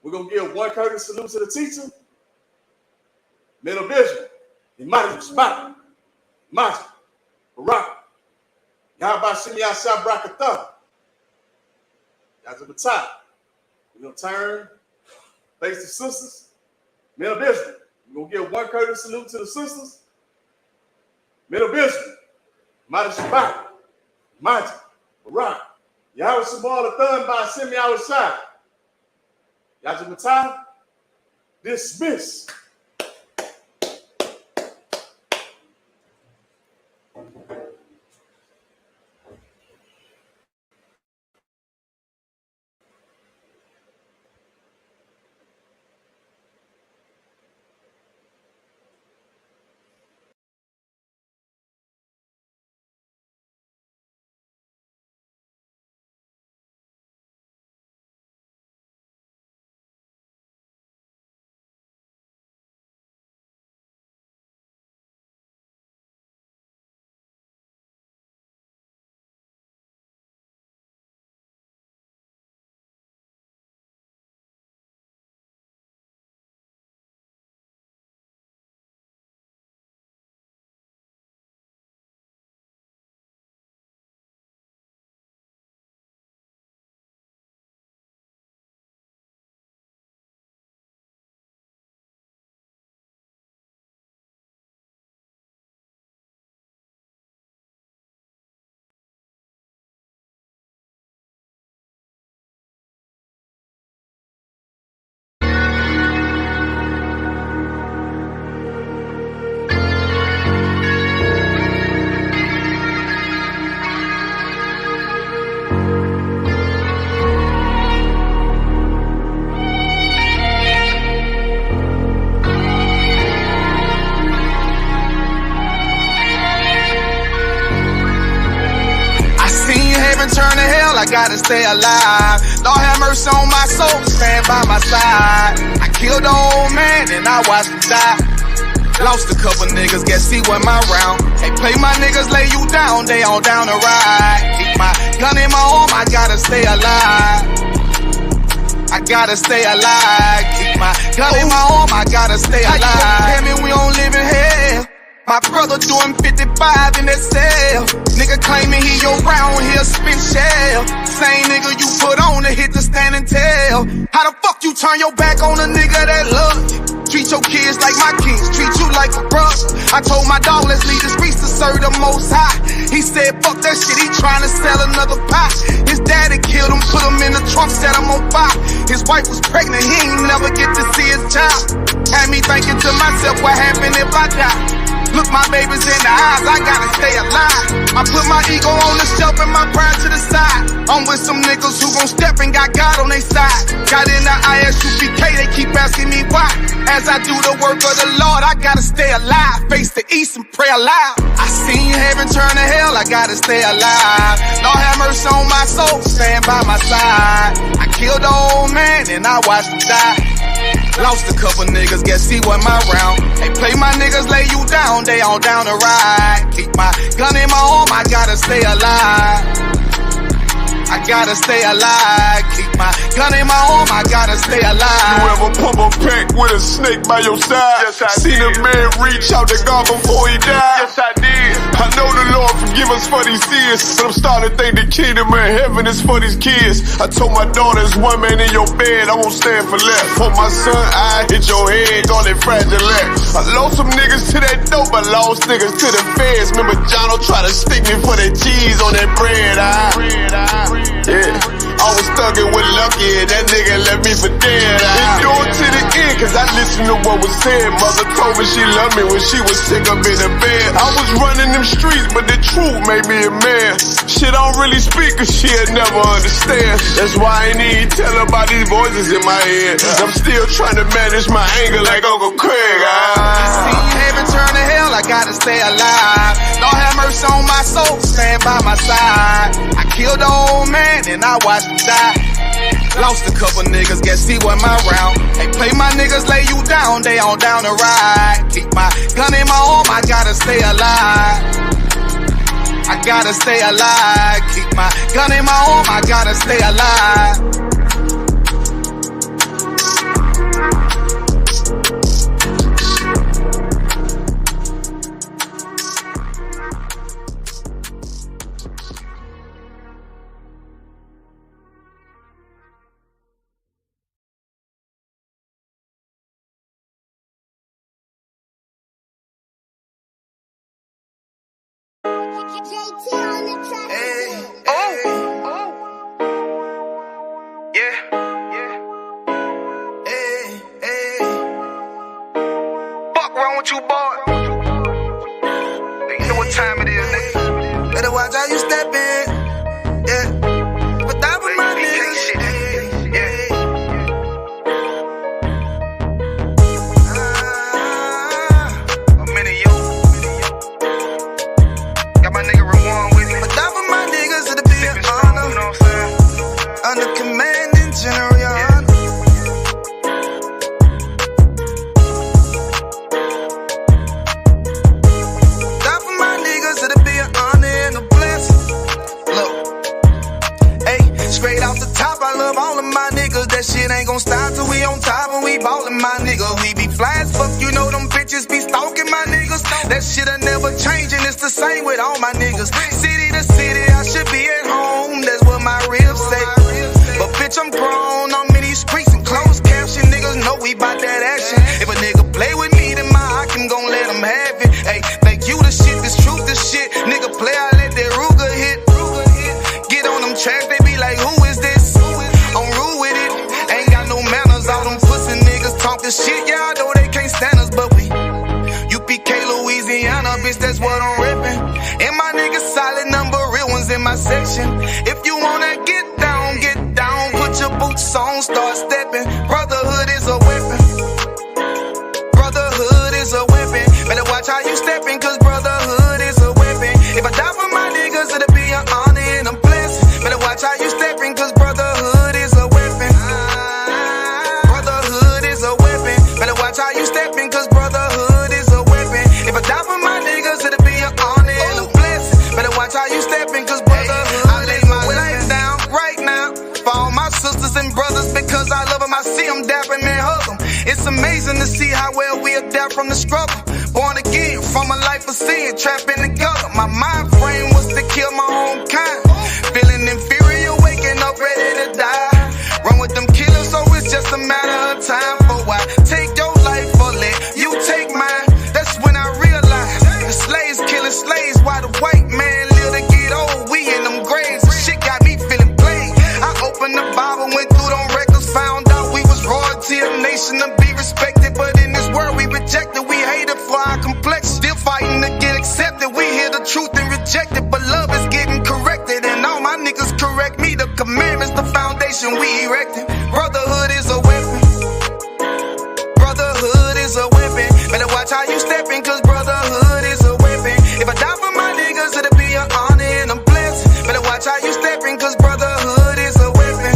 we're going to give one courteous salute to the teacher. Men of Israel, Imani Shbat, Maji, Barak, Yahba Shim Yasha Brakatah, Yazabatah. We're going to turn, face the sisters. Men of Israel, we're going to give one courteous salute to the sisters. Men of Israel, Imani Shbat, Maji, Barak, Yahweh Shabbat Athan by Shim Yahweh. Yajamatah, dismiss. Turn to hell, I gotta stay alive. Lord have mercy on my soul, stand by my side. I killed the old man and I watched him die. Lost a couple niggas, guess he wasn't my round. Hey, play my niggas, lay you down, they all down to ride. Keep my gun in my arm, I gotta stay alive. I gotta stay alive. Keep my gun in my arm, I gotta stay alive. Tell me we don't live in hell. My brother doing 55 in that cell. Nigga claiming he your round, he'll spin shell. Same nigga you put on to hit the stand and tell. How the fuck you turn your back on a nigga that love you? Treat your kids like my kings, treat you like a brother. I told my dog, let's leave the streets to serve the most high. He said, fuck that shit, he trying to sell another pot. His daddy killed him, put him in the trunk, set him on fire. His wife was pregnant, he ain't never get to see his child. Had me thinking to myself, what happened if I die? Look my babies in the eyes, I gotta stay alive. I put my ego on the shelf and my pride to the side. I'm with some niggas who gon' step and got God on their side. Got in the Isupk, they keep asking me why. As I do the work of the Lord, I gotta stay alive. Face the east and pray aloud. I seen heaven turn to hell, I gotta stay alive. Lord have mercy on my soul, stand by my side. I killed the old man and I watched him die. Lost a couple niggas, guess he wasn't my round. They play my niggas, lay you down, they all down to ride. Keep my gun in my arm, I gotta stay alive. I gotta stay alive. Keep my gun in my arm, I gotta stay alive. You ever pump a pack with a snake by your side? Yes, I Seen did. a man reach out to God before he died? Yes, I did. I know the Lord forgive us for these sins, but I'm starting to think the kingdom of heaven is for these kids. I told my daughter, there's one man in your bed, I won't stand for left. For my son, I hit your head, all that fragile act. I lost some niggas to that dope, I lost niggas to the feds. Remember Jono tried to stick me for that cheese on that bread, yeah. I was thuggin' with Lucky and that nigga left me for dead. Endure to the end, cause I listened to what was said. Mother told me she loved me when she was sick up in the bed. I was running them streets, but the truth made me a man. Shit, I don't really speak cause she'll never understand. That's why I ain't even tell her about these voices in my head. I'm still trying to manage my anger like Uncle Craig. See heaven turn to hell, I gotta stay alive. Lord have mercy on my soul, stand by my side. I killed the old man and I watched him die. Lost a couple niggas, guess he wasn't my round. They play my niggas, lay you down, they all down to ride. Keep my gun in my arm, I gotta stay alive. I gotta stay alive. Keep my gun in my arm, I gotta stay alive. You boy, you know what time it is, nigga. Better watch how you step in, yeah. But that was my nigga, yeah. I'm in you. Got my nigga Rewan with me. But that was my niggas to the big honor. You know what I'm saying? Under commanding general. That shit ain't gon' stop till we on top and we ballin', my nigga. We be fly as fuck, you know them bitches be stalking my niggas. That shit'll never change and it's the same with all my niggas. City to city, I should be at home, that's what my ribs say. But bitch, I'm grown, I'm in these streets and closed caption. Niggas know we bout that action. If a nigga play with me, then my Hakim gon' let him have it. Hey, thank you the shit, this truth the shit. Nigga play, I let that Ruger hit. Get on them tracks, they be like, who is this? I'm rude with it. All them pussy niggas talking shit, yeah, I know they can't stand us, but we UPK, Louisiana, bitch, that's what I'm reppin'. And my niggas solid number, real ones in my section. If you wanna get down, put your boots on, start steppin'. Brotherhood is a weapon. Brotherhood is a weapon. Better watch how you steppin', cause brotherhood is a weapon. If I die for my niggas, it'll be an honor and a blessing. Better watch how you steppin', cause brotherhood is a weapon. Watch how you steppin', cause brotherhood is a weapon. If I die for my niggas, it'll be an honor and a blessing. Better watch how you steppin', cause brotherhood I lay my life down right now for all my sisters and brothers, because I love them, I see them dapping and hug them. It's amazing to see how well we adapt from the struggle. Born again from a life of sin, trapping together. My mind frame was to kill my own kind. Feeling inferior, waking up ready to die. Run with them killers, so it's just a matter of time. For why take your life or let you take mine? That's when I realized the slaves killing slaves while the white man live to get old. We in them graves, the shit got me feeling played. I opened the Bible, went through them records, found out we was royalty, a nation to be respected. But in this world we rejected, we hated for our complexion. Still fighting to get accepted. We hear the truth and reject it, but love is getting corrected. And all my niggas correct me. The commandments, the foundation we erected. Brotherhood is a weapon. Brotherhood is a weapon. Better watch how you stepping, cause brotherhood is a weapon. If I die for my niggas, it'll be an honor and I'm blessed. Better watch how you stepping, cause brotherhood is a weapon.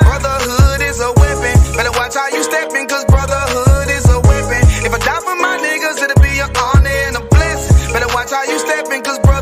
Brotherhood is a weapon. Better watch how you stepping, cause brotherhood is a weapon. If I die for my niggas, it'll be an honor and I'm blessed. Better watch how you stepping, cause brotherhood